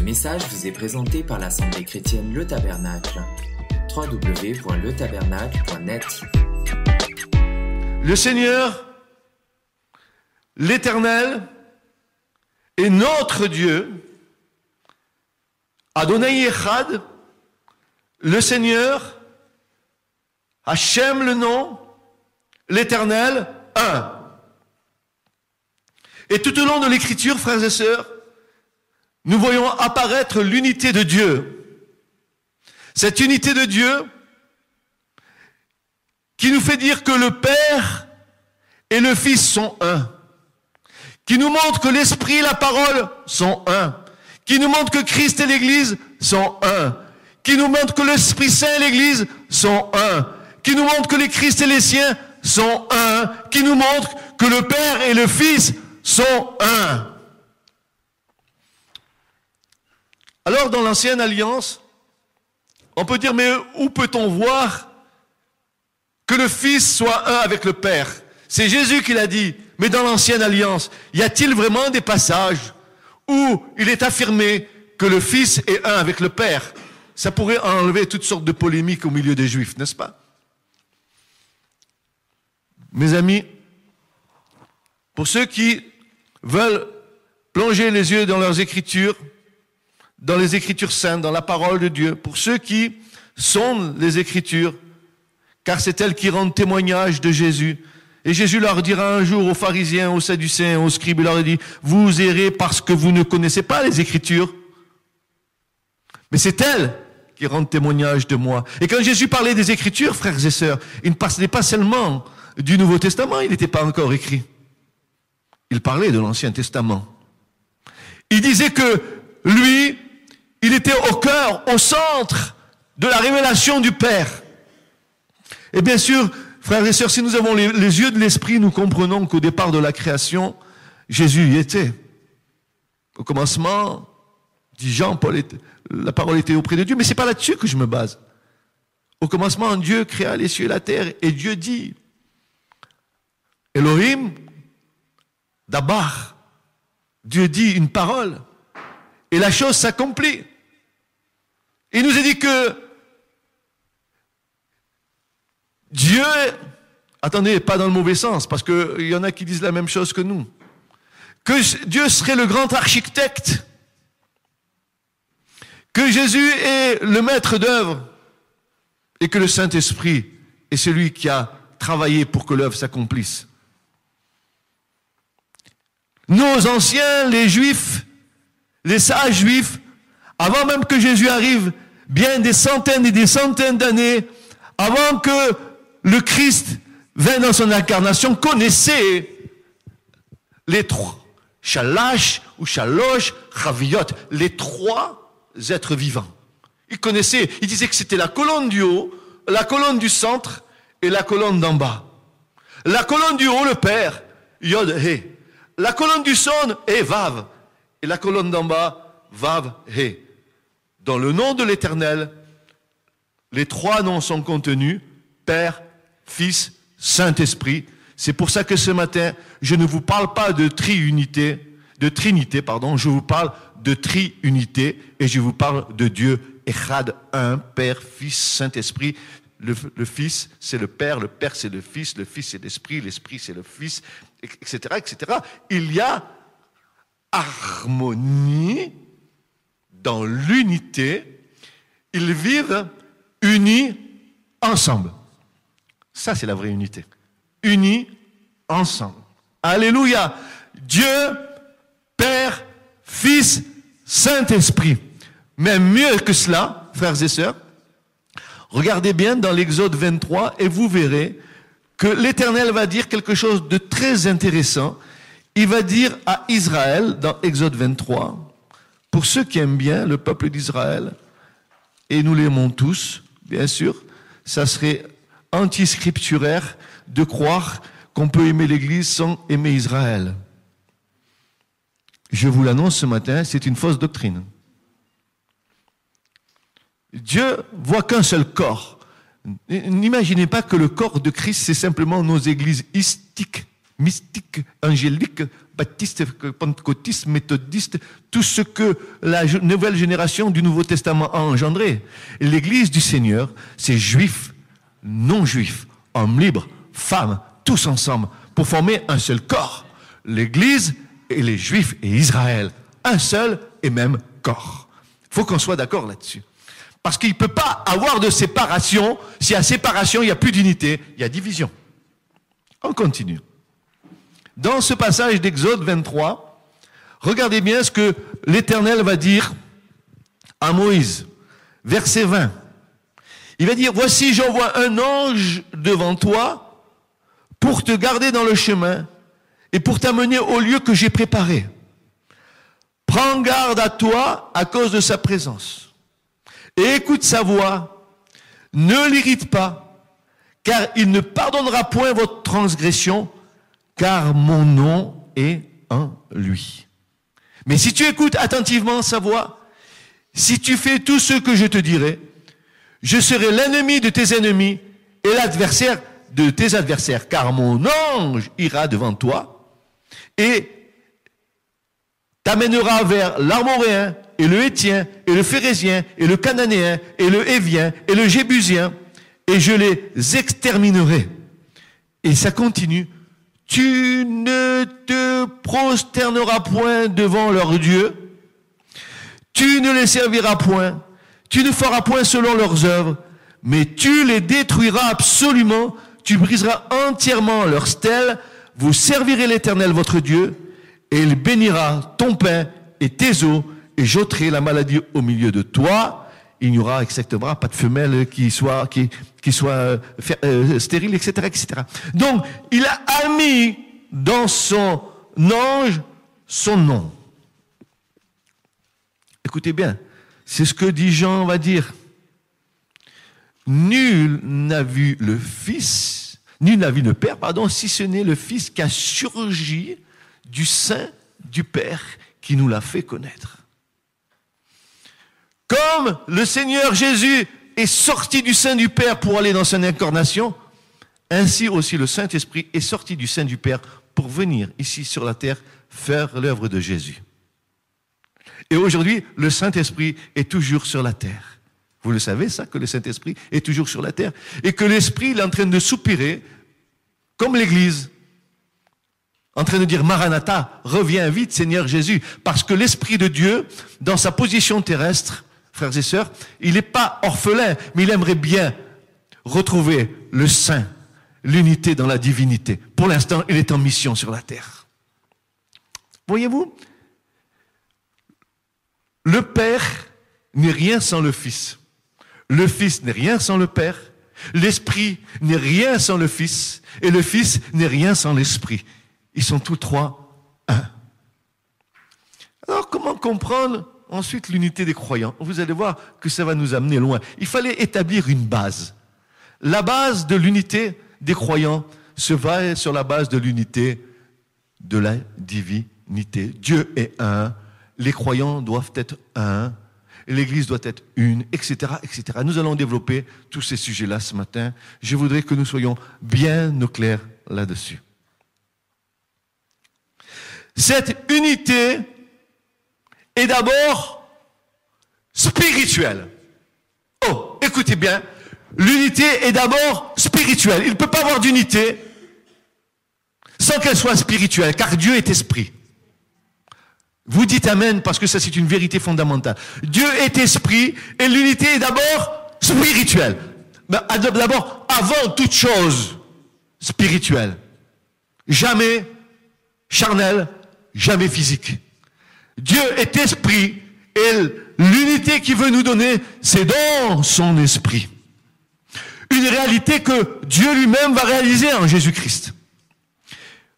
message vous est présenté par l'Assemblée chrétienne Le Tabernacle. www.letabernacle.net. Le Seigneur, l'Éternel, est notre Dieu. Adonai Echad, le Seigneur, Hachem le nom, l'Éternel, un. Et tout au long de l'Écriture, frères et sœurs, nous voyons apparaître l'unité de Dieu. Cette unité de Dieu qui nous fait dire que le Père et le Fils sont un. Qui nous montre que l'Esprit et la parole sont un. Qui nous montre que Christ et l'Église sont un. Qui nous montre que l'Esprit Saint et l'Église sont un. Qui nous montre que les Christ et les siens sont un. Qui nous montre que le Père et le Fils sont un. Alors, dans l'Ancienne Alliance, on peut dire, mais où peut-on voir que le Fils soit un avec le Père? C'est Jésus qui l'a dit. Mais dans l'Ancienne Alliance, y a-t-il vraiment des passages où il est affirmé que le Fils est un avec le Père? Ça pourrait enlever toutes sortes de polémiques au milieu des Juifs, n'est-ce pas? Mes amis, pour ceux qui veulent plonger les yeux dans leurs Écritures, dans les Écritures saintes, dans la parole de Dieu, pour ceux qui sondent les Écritures, car c'est elles qui rendent témoignage de Jésus. Et Jésus leur dira un jour aux pharisiens, aux sadducéens, aux scribes, il leur dit, vous errez parce que vous ne connaissez pas les Écritures. Mais c'est elles qui rendent témoignage de moi. Et quand Jésus parlait des Écritures, frères et sœurs, il ne parlait pas seulement du Nouveau Testament, il n'était pas encore écrit. Il parlait de l'Ancien Testament. Il disait que lui, il était au cœur, au centre de la révélation du Père. Et bien sûr, frères et sœurs, si nous avons les yeux de l'Esprit, nous comprenons qu'au départ de la création, Jésus y était. Au commencement, dit Jean, Paul, la parole était auprès de Dieu, mais c'est pas là-dessus que je me base. Au commencement, Dieu créa les cieux et la terre, et Dieu dit, Elohim, Dabar, Dieu dit une parole, et la chose s'accomplit. Il nous a dit que Dieu, attendez, pas dans le mauvais sens, parce qu'il y en a qui disent la même chose que nous, que Dieu serait le grand architecte, que Jésus est le maître d'œuvre, et que le Saint-Esprit est celui qui a travaillé pour que l'œuvre s'accomplisse. Nos anciens, les Juifs, les sages Juifs, avant même que Jésus arrive, bien des centaines et des centaines d'années, avant que le Christ vienne dans son incarnation, connaissaient les trois, Shalash ou Shalosh, Chaviot, les trois êtres vivants. Ils connaissaient, ils disaient que c'était la colonne du haut, la colonne du centre et la colonne d'en bas. La colonne du haut, le Père, Yod, He. La colonne du son est Vav. Et la colonne d'en bas, Vav, He. Dans le nom de l'Éternel, les trois noms sont contenus, Père, Fils, Saint-Esprit. C'est pour ça que ce matin, je ne vous parle pas de Trinité, je vous parle de triunité et je vous parle de Dieu, Echad, un, Père, Fils, Saint-Esprit. Le Fils, c'est le Père c'est le Fils c'est l'Esprit c'est le Fils, etc., etc. Il y a harmonie dans l'unité. Ils vivent unis ensemble. Ça, c'est la vraie unité. Unis ensemble. Alléluia. Dieu, Père, Fils, Saint-Esprit. Mais mieux que cela, frères et sœurs, regardez bien dans l'Exode 23 et vous verrez que l'Éternel va dire quelque chose de très intéressant. Il va dire à Israël, dans Exode 23, pour ceux qui aiment bien le peuple d'Israël, et nous l'aimons tous, bien sûr, ça serait anti-scripturaire de croire qu'on peut aimer l'Église sans aimer Israël. Je vous l'annonce ce matin, c'est une fausse doctrine. Dieu voit qu'un seul corps. N'imaginez pas que le corps de Christ, c'est simplement nos églises mystiques, angéliques baptistes, pentecôtistes, méthodistes, tout ce que la nouvelle génération du Nouveau Testament a engendré. L'Église du Seigneur, c'est juifs, non-juifs, hommes libres, femmes, tous ensemble, pour former un seul corps. L'Église et les Juifs et Israël, un seul et même corps. Il faut qu'on soit d'accord là-dessus. Parce qu'il ne peut pas avoir de séparation. S'il y a séparation, il n'y a plus d'unité, il y a division. On continue. Dans ce passage d'Exode 23, regardez bien ce que l'Éternel va dire à Moïse. Verset 20. Il va dire, voici j'envoie un ange devant toi pour te garder dans le chemin et pour t'amener au lieu que j'ai préparé. Prends garde à toi à cause de sa présence. Et écoute sa voix, ne l'irrite pas, car il ne pardonnera point votre transgression, car mon nom est en lui. Mais si tu écoutes attentivement sa voix, si tu fais tout ce que je te dirai, je serai l'ennemi de tes ennemis et l'adversaire de tes adversaires, car mon ange ira devant toi et t'amènera vers l'Armoréen, et le Hétien, et le Phérézien, et le Cananéen, et le Hévien, et le Jébusien, et je les exterminerai. Et ça continue. Tu ne te prosterneras point devant leur Dieu, tu ne les serviras point, tu ne feras point selon leurs œuvres, mais tu les détruiras absolument, tu briseras entièrement leurs stèles, vous servirez l'Éternel votre Dieu, et il bénira ton pain et tes eaux, et j'ôterai la maladie au milieu de toi. Il n'y aura exactement pas de femelle qui soit stérile, etc., etc. Donc, il a mis dans son ange son nom. Écoutez bien, c'est ce que dit Jean va dire. Nul n'a vu le Fils, nul n'a vu le Père, si ce n'est le Fils qui a surgi du sein du Père qui nous l'a fait connaître. Comme le Seigneur Jésus est sorti du sein du Père pour aller dans son incarnation, ainsi aussi le Saint-Esprit est sorti du sein du Père pour venir ici sur la terre faire l'œuvre de Jésus. Et aujourd'hui, le Saint-Esprit est toujours sur la terre. Vous le savez ça, que le Saint-Esprit est toujours sur la terre et que l'Esprit il est en train de soupirer, comme l'Église, en train de dire Maranatha, reviens vite Seigneur Jésus, parce que l'Esprit de Dieu, dans sa position terrestre, frères et sœurs, il n'est pas orphelin, mais il aimerait bien retrouver le Saint, l'unité dans la divinité. Pour l'instant, il est en mission sur la terre. Voyez-vous, le Père n'est rien sans le Fils. Le Fils n'est rien sans le Père. L'Esprit n'est rien sans le Fils. Et le Fils n'est rien sans l'Esprit. Ils sont tous trois un. Alors, comment comprendre ensuite l'unité des croyants? Vous allez voir que ça va nous amener loin. Il fallait établir une base. La base de l'unité des croyants se va sur la base de l'unité de la divinité. Dieu est un, les croyants doivent être un, l'Église doit être une, etc., etc. Nous allons développer tous ces sujets-là ce matin. Je voudrais que nous soyons bien au clair là-dessus. Cette unité est d'abord spirituelle. Oh, écoutez bien, l'unité est d'abord spirituelle. Il ne peut pas avoir d'unité sans qu'elle soit spirituelle, car Dieu est esprit. Vous dites amen, parce que ça c'est une vérité fondamentale. Dieu est esprit, et l'unité est d'abord spirituelle. D'abord, avant toute chose, spirituelle. Jamais charnel, jamais physique. Dieu est esprit, et l'unité qu'il veut nous donner, c'est dans son esprit. Une réalité que Dieu lui-même va réaliser en Jésus-Christ.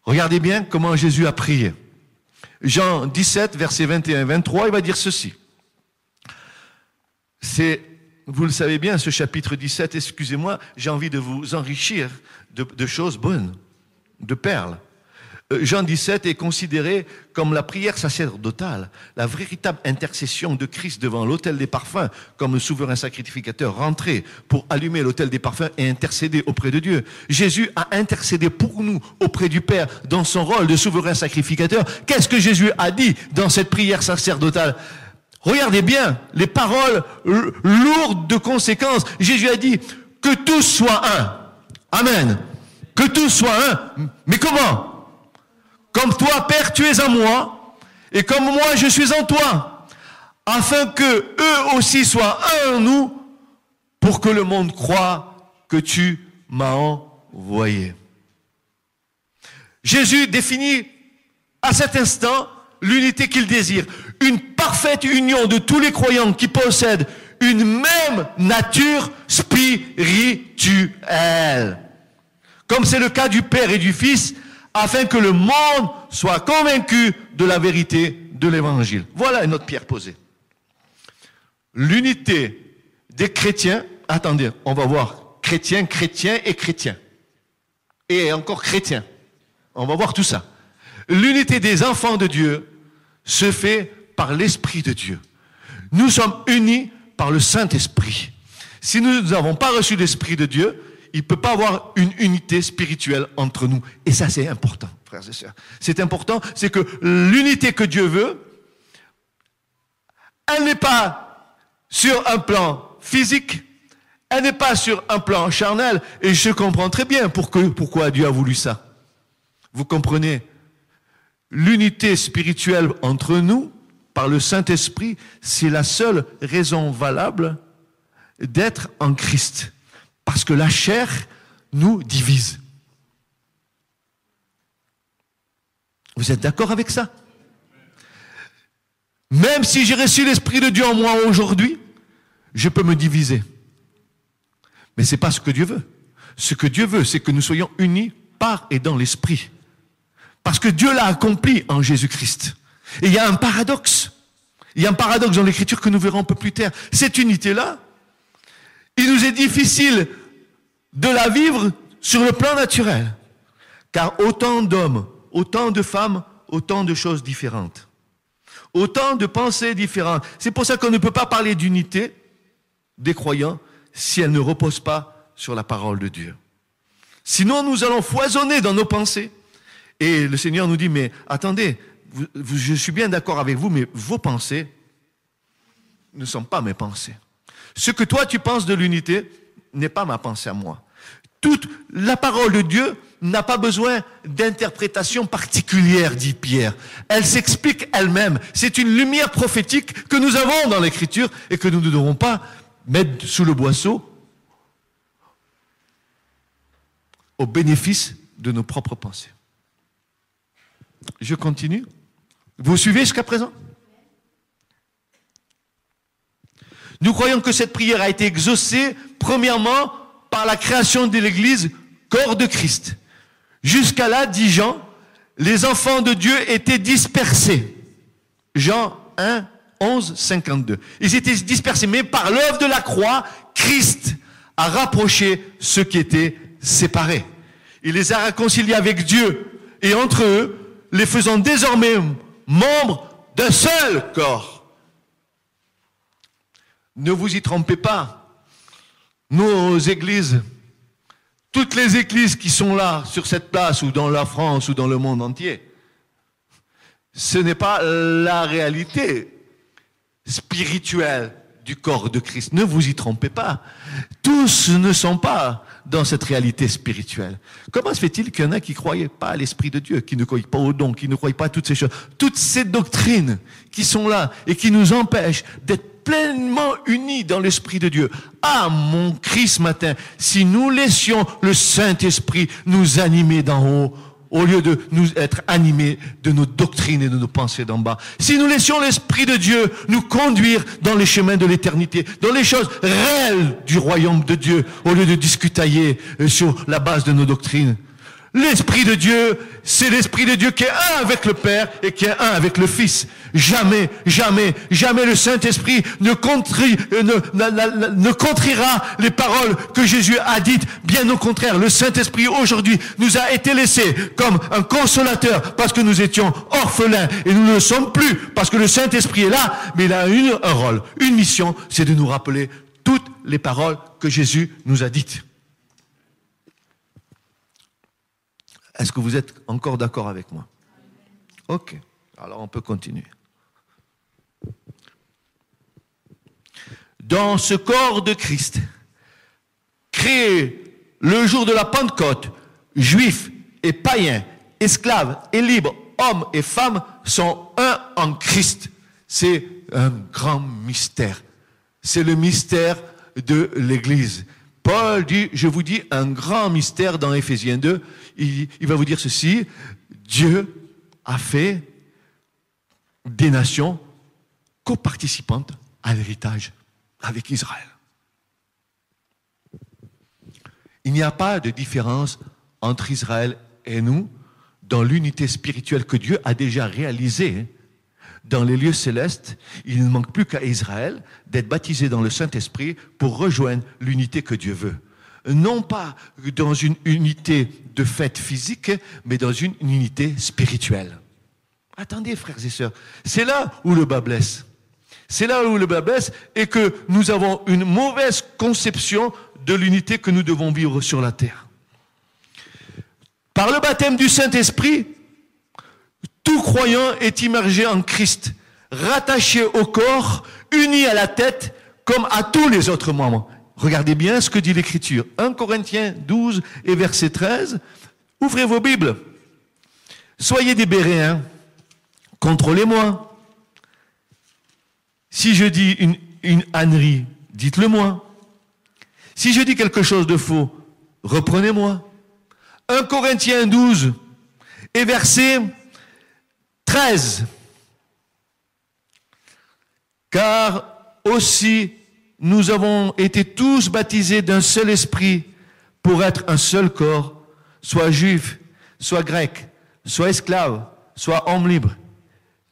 Regardez bien comment Jésus a prié. Jean 17, versets 21 et 23, il va dire ceci. Vous le savez bien, ce chapitre 17, excusez-moi, j'ai envie de vous enrichir de choses bonnes, de perles. Jean 17 est considéré comme la prière sacerdotale, la véritable intercession de Christ devant l'autel des parfums, comme le souverain sacrificateur rentré pour allumer l'autel des parfums et intercéder auprès de Dieu. Jésus a intercédé pour nous auprès du Père dans son rôle de souverain sacrificateur. Qu'est-ce que Jésus a dit dans cette prière sacerdotale? Regardez bien les paroles lourdes de conséquences. Jésus a dit que tous soient un. Amen. Que tous soient un. Mais comment? Comme toi, Père, tu es en moi, et comme moi, je suis en toi, afin que eux aussi soient un en nous, pour que le monde croie que tu m'as envoyé. Jésus définit à cet instant l'unité qu'il désire, une parfaite union de tous les croyants qui possèdent une même nature spirituelle, comme c'est le cas du Père et du Fils, afin que le monde soit convaincu de la vérité de l'Évangile. Voilà une autre pierre posée. L'unité des chrétiens, attendez, on va voir chrétiens, chrétiens et chrétiens. Et encore chrétiens. On va voir tout ça. L'unité des enfants de Dieu se fait par l'Esprit de Dieu. Nous sommes unis par le Saint-Esprit. Si nous n'avons pas reçu l'Esprit de Dieu, il ne peut pas avoir une unité spirituelle entre nous. Et ça, c'est important, frères et sœurs. C'est important, c'est que l'unité que Dieu veut, elle n'est pas sur un plan physique, elle n'est pas sur un plan charnel. Et je comprends très bien pourquoi Dieu a voulu ça. Vous comprenez? L'unité spirituelle entre nous, par le Saint-Esprit, c'est la seule raison valable d'être en Christ. Parce que la chair nous divise. Vous êtes d'accord avec ça? Même si j'ai reçu l'Esprit de Dieu en moi aujourd'hui, je peux me diviser. Mais ce n'est pas ce que Dieu veut. Ce que Dieu veut, c'est que nous soyons unis par et dans l'Esprit. Parce que Dieu l'a accompli en Jésus-Christ. Et il y a un paradoxe. Il y a un paradoxe dans l'Écriture que nous verrons un peu plus tard. Cette unité-là, il nous est difficile de la vivre sur le plan naturel. Car autant d'hommes, autant de femmes, autant de choses différentes. Autant de pensées différentes. C'est pour ça qu'on ne peut pas parler d'unité des croyants si elle ne repose pas sur la parole de Dieu. Sinon, nous allons foisonner dans nos pensées. Et le Seigneur nous dit, mais attendez, je suis bien d'accord avec vous, mais vos pensées ne sont pas mes pensées. Ce que toi tu penses de l'unité n'est pas ma pensée à moi. Toute la parole de Dieu n'a pas besoin d'interprétation particulière, dit Pierre. Elle s'explique elle-même. C'est une lumière prophétique que nous avons dans l'Écriture et que nous ne devons pas mettre sous le boisseau au bénéfice de nos propres pensées. Je continue. Vous suivez jusqu'à présent? Nous croyons que cette prière a été exaucée, premièrement, par la création de l'Église, corps de Christ. Jusqu'à là, dit Jean, les enfants de Dieu étaient dispersés. Jean 1, 11, 52. Ils étaient dispersés, mais par l'œuvre de la croix, Christ a rapproché ceux qui étaient séparés. Il les a réconciliés avec Dieu et entre eux, les faisant désormais membres d'un seul corps. Ne vous y trompez pas. Nos églises, toutes les églises qui sont là, sur cette place, ou dans la France, ou dans le monde entier, ce n'est pas la réalité spirituelle du corps de Christ. Ne vous y trompez pas. Tous ne sont pas dans cette réalité spirituelle. Comment se fait-il qu'il y en a qui ne croyaient pas à l'Esprit de Dieu, qui ne croient pas au don, qui ne croient pas à toutes ces choses, toutes ces doctrines qui sont là et qui nous empêchent d'être pleinement unis dans l'Esprit de Dieu. Ah, mon Christ, ce matin, si nous laissions le Saint-Esprit nous animer d'en haut, au lieu de nous être animés de nos doctrines et de nos pensées d'en bas. Si nous laissions l'Esprit de Dieu nous conduire dans les chemins de l'éternité, dans les choses réelles du royaume de Dieu, au lieu de discutailler sur la base de nos doctrines. L'Esprit de Dieu, c'est l'Esprit de Dieu qui est un avec le Père et qui est un avec le Fils. jamais, jamais, jamais le Saint-Esprit ne contrira les paroles que Jésus a dites. Bien au contraire, le Saint-Esprit aujourd'hui nous a été laissé comme un consolateur parce que nous étions orphelins et nous ne le sommes plus parce que le Saint-Esprit est là, mais il a un rôle, une mission, c'est de nous rappeler toutes les paroles que Jésus nous a dites. Est-ce que vous êtes encore d'accord avec moi? Ok, alors on peut continuer. Dans ce corps de Christ, créé le jour de la Pentecôte, juifs et païens, esclaves et libres, hommes et femmes sont un en Christ. C'est un grand mystère. C'est le mystère de l'Église. Paul dit, je vous dis, un grand mystère dans Éphésiens 2. Il va vous dire ceci, Dieu a fait des nations coparticipantes à l'héritage avec Israël. Il n'y a pas de différence entre Israël et nous dans l'unité spirituelle que Dieu a déjà réalisée dans les lieux célestes. Il ne manque plus qu'à Israël d'être baptisé dans le Saint-Esprit pour rejoindre l'unité que Dieu veut. Non pas dans une unité de fait physique, mais dans une unité spirituelle. Attendez, frères et sœurs, c'est là où le bas blesse. C'est là où le bas blesse et que nous avons une mauvaise conception de l'unité que nous devons vivre sur la terre. Par le baptême du Saint-Esprit, tout croyant est immergé en Christ, rattaché au corps, uni à la tête, comme à tous les autres membres. Regardez bien ce que dit l'Écriture. 1 Corinthiens 12 et verset 13. Ouvrez vos Bibles. Soyez des Béréens. Contrôlez-moi. Si je dis une ânerie, dites-le moi. Si je dis quelque chose de faux, reprenez-moi. 1 Corinthiens 12 et verset 13. Car aussi nous avons été tous baptisés d'un seul esprit pour être un seul corps, soit juif, soit grec, soit esclave, soit homme libre.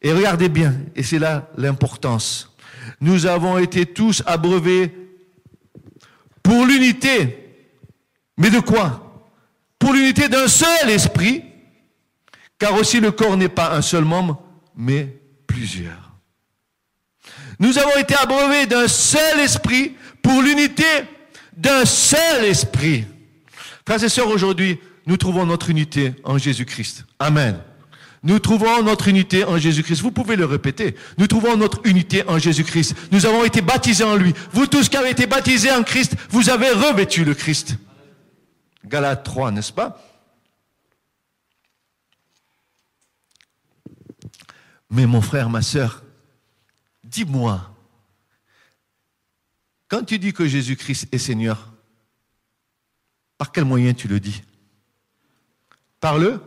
Et regardez bien, et c'est là l'importance. Nous avons été tous abreuvés pour l'unité. Mais de quoi? Pour l'unité d'un seul esprit, car aussi le corps n'est pas un seul membre, mais plusieurs. Nous avons été abreuvés d'un seul esprit pour l'unité d'un seul esprit. Frères et sœurs, aujourd'hui, nous trouvons notre unité en Jésus-Christ. Amen. Nous trouvons notre unité en Jésus-Christ. Vous pouvez le répéter. Nous trouvons notre unité en Jésus-Christ. Nous avons été baptisés en lui. Vous tous qui avez été baptisés en Christ, vous avez revêtu le Christ. Galates 3, n'est-ce pas? Mais mon frère, ma sœur, dis-moi, quand tu dis que Jésus-Christ est Seigneur, par quel moyen tu le dis? Par le?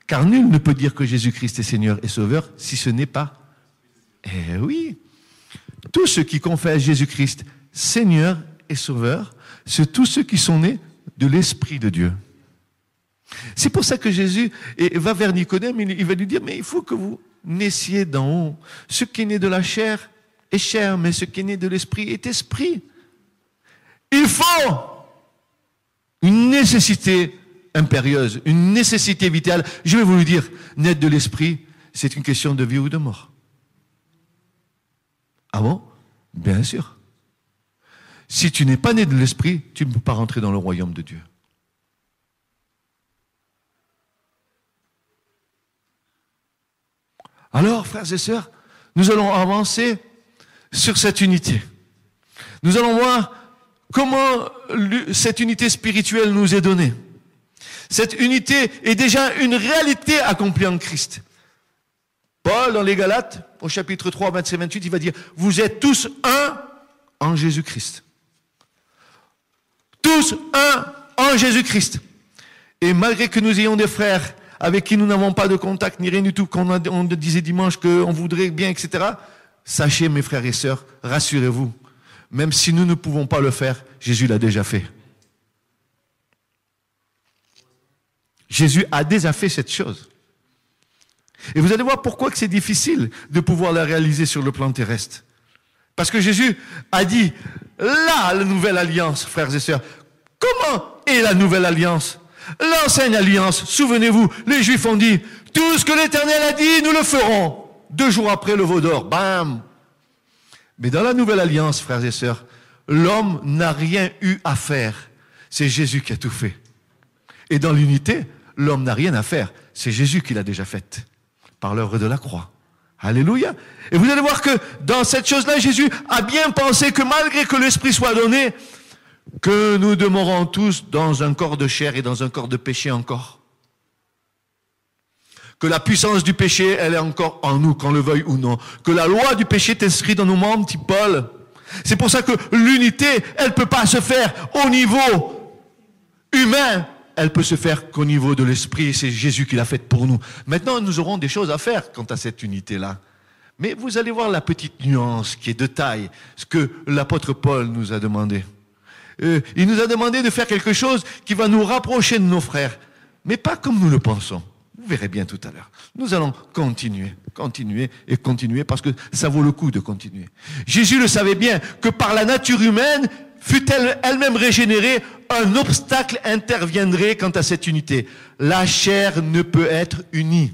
Car nul ne peut dire que Jésus-Christ est Seigneur et Sauveur si ce n'est pas. Eh oui, tous ceux qui confessent Jésus-Christ Seigneur et Sauveur, c'est tous ceux qui sont nés de l'Esprit de Dieu. C'est pour ça que Jésus va vers Nicodème, il va lui dire, mais il faut que vous naissiez d'en haut. Ce qui est né de la chair est chair, mais ce qui est né de l'esprit est esprit. Il faut une nécessité impérieuse, une nécessité vitale. Je vais vous le dire, naître de l'esprit, c'est une question de vie ou de mort. Ah bon? Bien sûr. Si tu n'es pas né de l'esprit, tu ne peux pas rentrer dans le royaume de Dieu. Alors, frères et sœurs, nous allons avancer sur cette unité. Nous allons voir comment cette unité spirituelle nous est donnée. Cette unité est déjà une réalité accomplie en Christ. Paul, dans les Galates, au chapitre 3, 27-28, il va dire, vous êtes tous un en Jésus-Christ. Tous un en Jésus-Christ. Et malgré que nous ayons des frères avec qui nous n'avons pas de contact, ni rien du tout, on disait dimanche qu'on voudrait bien, etc., sachez, mes frères et sœurs, rassurez-vous, même si nous ne pouvons pas le faire, Jésus l'a déjà fait. Jésus a déjà fait cette chose. Et vous allez voir pourquoi que c'est difficile de pouvoir la réaliser sur le plan terrestre. Parce que Jésus a dit, là, la nouvelle alliance, frères et sœurs. Comment est la nouvelle alliance? L'ancienne alliance, souvenez-vous, les Juifs ont dit, tout ce que l'Éternel a dit, nous le ferons. 2 jours après, le veau d'or, bam! Mais dans la nouvelle alliance, frères et sœurs, l'homme n'a rien eu à faire. C'est Jésus qui a tout fait. Et dans l'unité, l'homme n'a rien à faire. C'est Jésus qui l'a déjà faite. Par l'œuvre de la croix. Alléluia. Et vous allez voir que dans cette chose-là, Jésus a bien pensé que malgré que l'Esprit soit donné, que nous demeurons tous dans un corps de chair et dans un corps de péché encore. Que la puissance du péché, elle est encore en nous, qu'on le veuille ou non. Que la loi du péché est inscrite dans nos membres, dit Paul. C'est pour ça que l'unité, elle ne peut pas se faire au niveau humain. Elle peut se faire qu'au niveau de l'esprit. C'est Jésus qui l'a faite pour nous. Maintenant, nous aurons des choses à faire quant à cette unité-là. Mais vous allez voir la petite nuance qui est de taille. Ce que l'apôtre Paul nous a demandé. Il nous a demandé de faire quelque chose qui va nous rapprocher de nos frères. Mais pas comme nous le pensons. Vous verrez bien tout à l'heure. Nous allons continuer parce que ça vaut le coup de continuer. Jésus le savait bien que par la nature humaine, fût-elle elle-même régénérée, un obstacle interviendrait quant à cette unité. La chair ne peut être unie.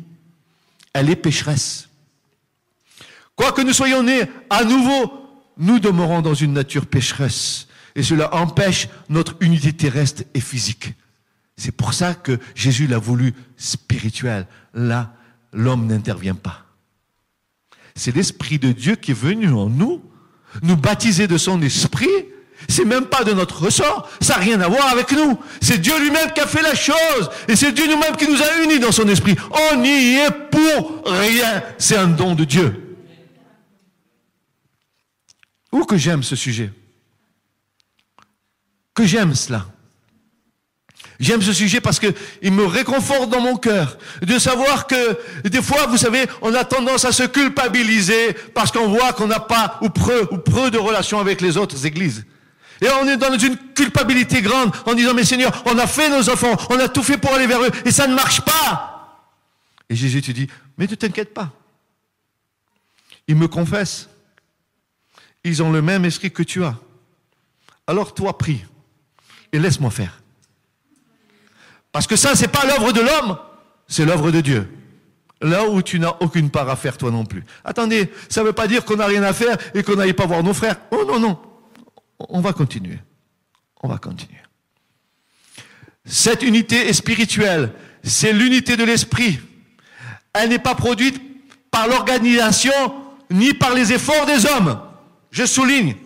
Elle est pécheresse. Quoique nous soyons nés à nouveau, nous demeurons dans une nature pécheresse. Et cela empêche notre unité terrestre et physique. C'est pour ça que Jésus l'a voulu spirituel. Là, l'homme n'intervient pas. C'est l'Esprit de Dieu qui est venu en nous, nous baptiser de son Esprit. C'est même pas de notre ressort. Ça n'a rien à voir avec nous. C'est Dieu lui-même qui a fait la chose. Et c'est Dieu nous-mêmes qui nous a unis dans son Esprit. On n'y est pour rien. C'est un don de Dieu. Ou que j'aime ce sujet. Que j'aime cela. J'aime ce sujet parce qu'il me réconforte dans mon cœur de savoir que des fois, vous savez, on a tendance à se culpabiliser parce qu'on voit qu'on n'a pas ou peu de relations avec les autres églises. Et on est dans une culpabilité grande en disant, mais Seigneur, on a fait nos enfants, on a tout fait pour aller vers eux et ça ne marche pas. Et Jésus te dit, mais ne t'inquiète pas. Ils me confessent. Ils ont le même esprit que tu as. Alors toi, prie et laisse-moi faire. Parce que ça, c'est pas l'œuvre de l'homme, c'est l'œuvre de Dieu. Là où tu n'as aucune part à faire, toi non plus. Attendez, ça ne veut pas dire qu'on n'a rien à faire et qu'on n'aille pas voir nos frères. Oh non, non. On va continuer. On va continuer. Cette unité est spirituelle. C'est l'unité de l'esprit. Elle n'est pas produite par l'organisation ni par les efforts des hommes. Je souligne.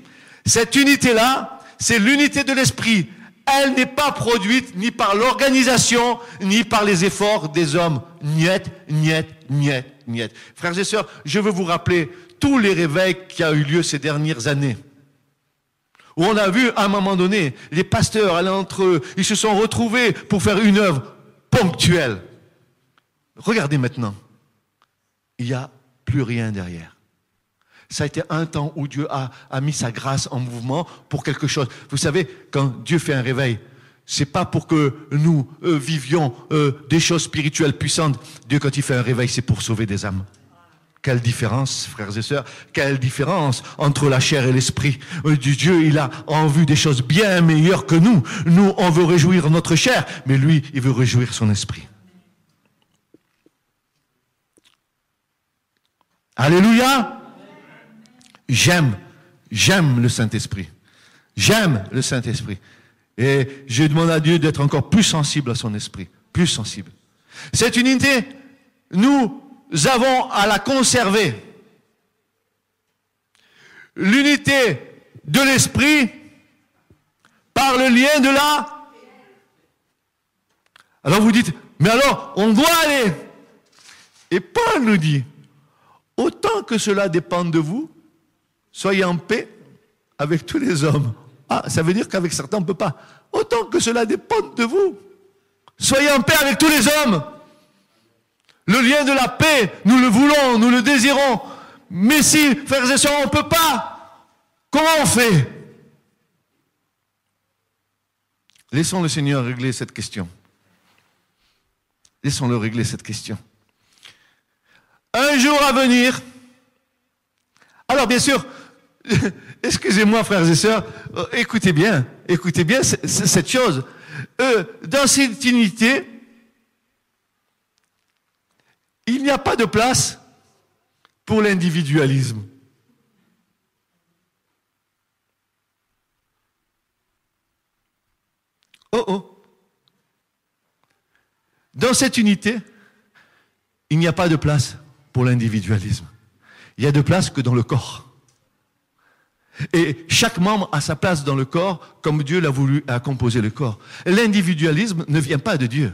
Cette unité-là, c'est l'unité de l'esprit. Elle n'est pas produite ni par l'organisation, ni par les efforts des hommes. Niet, niet, niet, niet. Frères et sœurs, je veux vous rappeler tous les réveils qui ont eu lieu ces dernières années. Où on a vu, à un moment donné, les pasteurs aller entre eux, ils se sont retrouvés pour faire une œuvre ponctuelle. Regardez maintenant. Il n'y a plus rien derrière. Ça a été un temps où Dieu a mis sa grâce en mouvement pour quelque chose. Vous savez, quand Dieu fait un réveil, c'est pas pour que nous vivions des choses spirituelles puissantes. Dieu, quand il fait un réveil, c'est pour sauver des âmes. Quelle différence, frères et sœurs, quelle différence entre la chair et l'esprit. Dieu, il a en vue des choses bien meilleures que nous. Nous, on veut réjouir notre chair, mais lui, il veut réjouir son esprit. Alléluia! J'aime le Saint-Esprit. J'aime le Saint-Esprit. Et je demande à Dieu d'être encore plus sensible à son esprit. Plus sensible. Cette unité, nous avons à la conserver. L'unité de l'esprit par le lien de la... Alors vous dites, mais alors, on doit aller. Et Paul nous dit, autant que cela dépend de vous, soyez en paix avec tous les hommes. Ah, ça veut dire qu'avec certains, on ne peut pas. Autant que cela dépend de vous. Soyez en paix avec tous les hommes. Le lien de la paix, nous le voulons, nous le désirons. Mais si, frères et sœurs, on ne peut pas, comment on fait? Laissons le Seigneur régler cette question. Laissons-le régler cette question. un jour à venir. Alors bien sûr, excusez-moi frères et sœurs, écoutez bien cette chose. Dans cette unité, il n'y a pas de place pour l'individualisme. Dans cette unité, il n'y a pas de place pour l'individualisme. Il y a de place que dans le corps. Et chaque membre a sa place dans le corps, comme Dieu l'a voulu, a composé le corps. L'individualisme ne vient pas de Dieu.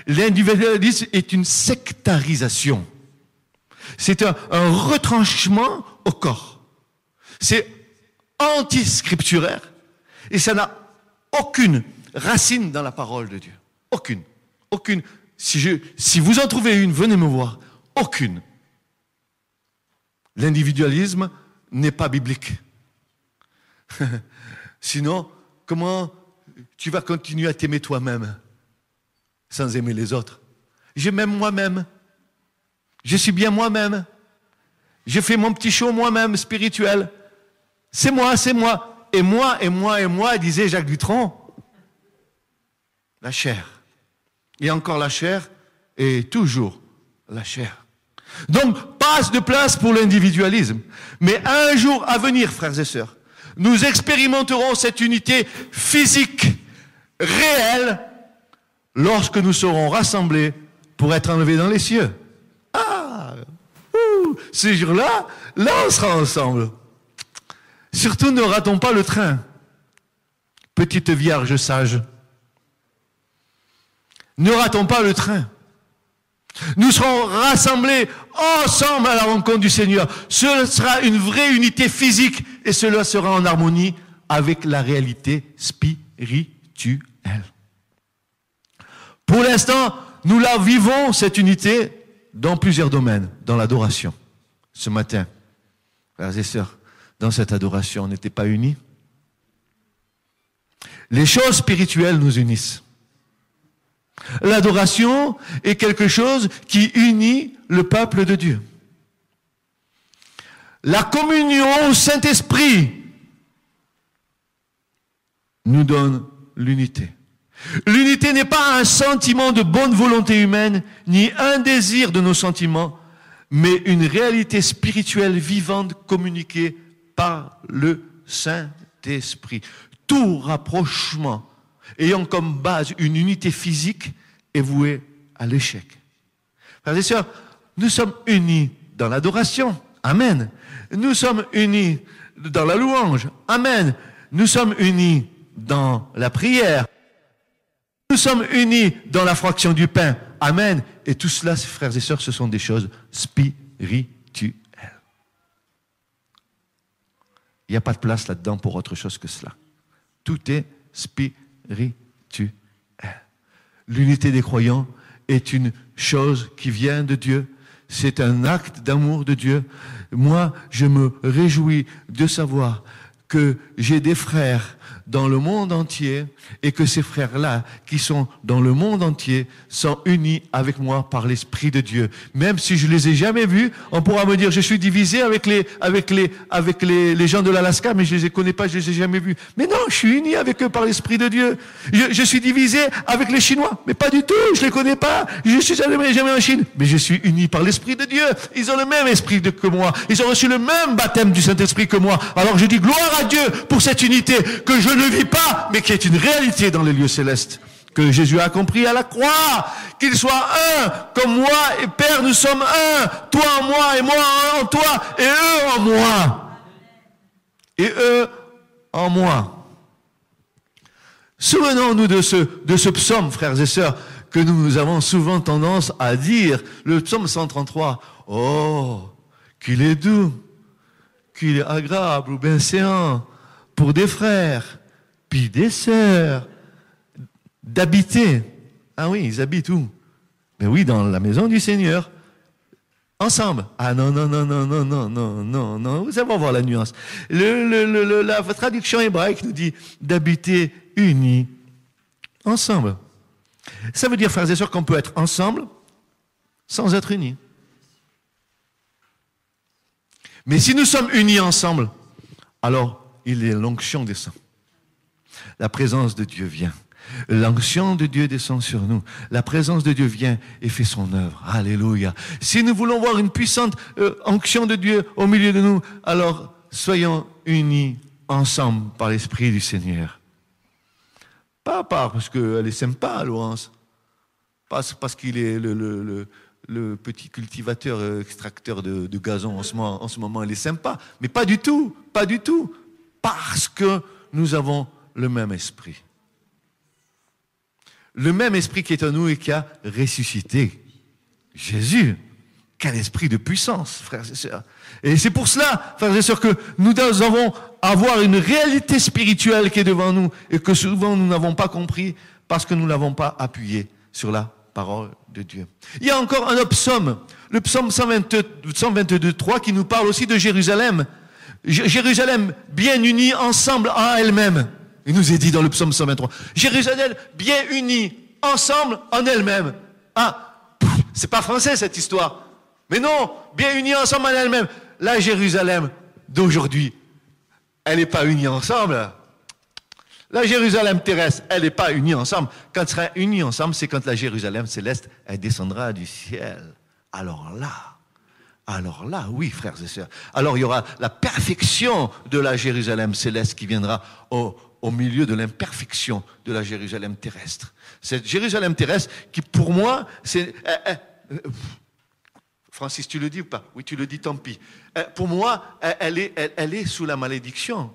L'individualisme est une sectarisation. C'est un retranchement au corps. C'est anti-scripturaire et ça n'a aucune racine dans la parole de Dieu. Aucune. Si vous en trouvez une, venez me voir. Aucune. L'individualisme n'est pas biblique. Sinon, comment tu vas continuer à t'aimer toi-même sans aimer les autres? Je m'aime moi-même. Je suis bien moi-même. Je fais mon petit show moi-même spirituel. C'est moi. Et moi, disait Jacques Dutronc. La chair. Et encore la chair, et toujours la chair. Donc, pas de place pour l'individualisme. Mais un jour à venir, frères et sœurs, nous expérimenterons cette unité physique, réelle, lorsque nous serons rassemblés pour être enlevés dans les cieux. Ce jour-là, on sera ensemble. Surtout, ne ratons pas le train. Petite Vierge sage. Ne ratons pas le train. Nous serons rassemblés ensemble à la rencontre du Seigneur. Ce sera une vraie unité physique et cela sera en harmonie avec la réalité spirituelle. Pour l'instant, nous la vivons, cette unité, dans plusieurs domaines. Dans l'adoration. Ce matin, frères et sœurs, dans cette adoration, on n'était pas unis. Les choses spirituelles nous unissent. L'adoration est quelque chose qui unit le peuple de Dieu. La communion au Saint-Esprit nous donne l'unité. L'unité n'est pas un sentiment de bonne volonté humaine, ni un désir de nos sentiments, mais une réalité spirituelle vivante communiquée par le Saint-Esprit. Tout rapprochement ayant comme base une unité physique est voué à l'échec. Frères et sœurs, nous sommes unis dans l'adoration. Amen. Nous sommes unis dans la louange. Amen. Nous sommes unis dans la prière. Nous sommes unis dans la fraction du pain. Amen. Et tout cela, frères et sœurs, ce sont des choses spirituelles. Il n'y a pas de place là-dedans pour autre chose que cela. Tout est spirituel. L'unité des croyants est une chose qui vient de Dieu. C'est un acte d'amour de Dieu. Moi, je me réjouis de savoir que j'ai des frères dans le monde entier et que ces frères-là qui sont dans le monde entier sont unis avec moi par l'Esprit de Dieu. Même si je les ai jamais vus, on pourra me dire je suis divisé avec les gens de l'Alaska, mais je les connais pas, je les ai jamais vus. Mais non, je suis uni avec eux par l'Esprit de Dieu. Je suis divisé avec les Chinois, mais pas du tout, je les connais pas. Je suis jamais en Chine, mais je suis uni par l'Esprit de Dieu. Ils ont le même esprit que moi. Ils ont reçu le même baptême du Saint-Esprit que moi. Alors je dis gloire à Dieu pour cette unité que je ne vis pas, mais qui est une réalité dans les lieux célestes, que Jésus a compris à la croix, qu'il soit un, comme moi et Père, nous sommes un, toi en moi et moi en toi, et eux en moi. Et eux en moi. Souvenons-nous de ce psaume, frères et sœurs, que nous avons souvent tendance à dire, le psaume 133, oh, qu'il est doux, qu'il est agréable ou bienséant pour des frères, puis des sœurs, d'habiter. Ah oui, ils habitent où? Ben oui, dans la maison du Seigneur. Ensemble. Ah non, vous allez voir la nuance. La traduction hébraïque nous dit d'habiter unis, ensemble. Ça veut dire, frères et sœurs, qu'on peut être ensemble sans être unis. Mais si nous sommes unis ensemble, alors il est l'onction descend. La présence de Dieu vient. L'onction de Dieu descend sur nous. La présence de Dieu vient et fait son œuvre. Alléluia. Si nous voulons voir une puissante onction de Dieu au milieu de nous, alors soyons unis ensemble par l'Esprit du Seigneur. Pas parce qu'elle est sympa, Laurence. Pas parce qu'il est le petit cultivateur, extracteur de gazon en ce moment, il est sympa. Mais pas du tout, pas du tout. Parce que nous avons le même esprit. Le même esprit qui est en nous et qui a ressuscité Jésus. Quel esprit de puissance, frères et sœurs. Et c'est pour cela, frères et sœurs, que nous devons avoir une réalité spirituelle qui est devant nous et que souvent nous n'avons pas compris parce que nous ne l'avons pas appuyé sur la parole de Dieu. Il y a encore un autre psaume, le psaume 122.3 qui nous parle aussi de Jérusalem. Jérusalem bien unie ensemble en elle-même. Il nous est dit dans le psaume 123. Jérusalem bien unie ensemble en elle-même. Ah, c'est pas français cette histoire. Mais non, bien unie ensemble en elle-même. La Jérusalem d'aujourd'hui, elle n'est pas unie ensemble. La Jérusalem terrestre, elle n'est pas unie ensemble. Quand elle sera unie ensemble, c'est quand la Jérusalem céleste, elle descendra du ciel. Alors là, oui, frères et sœurs. Alors il y aura la perfection de la Jérusalem céleste qui viendra au milieu de l'imperfection de la Jérusalem terrestre. Cette Jérusalem terrestre qui, pour moi, c'est... Francis, tu le dis ou pas? Oui, tu le dis, tant pis. Pour moi, elle est sous la malédiction.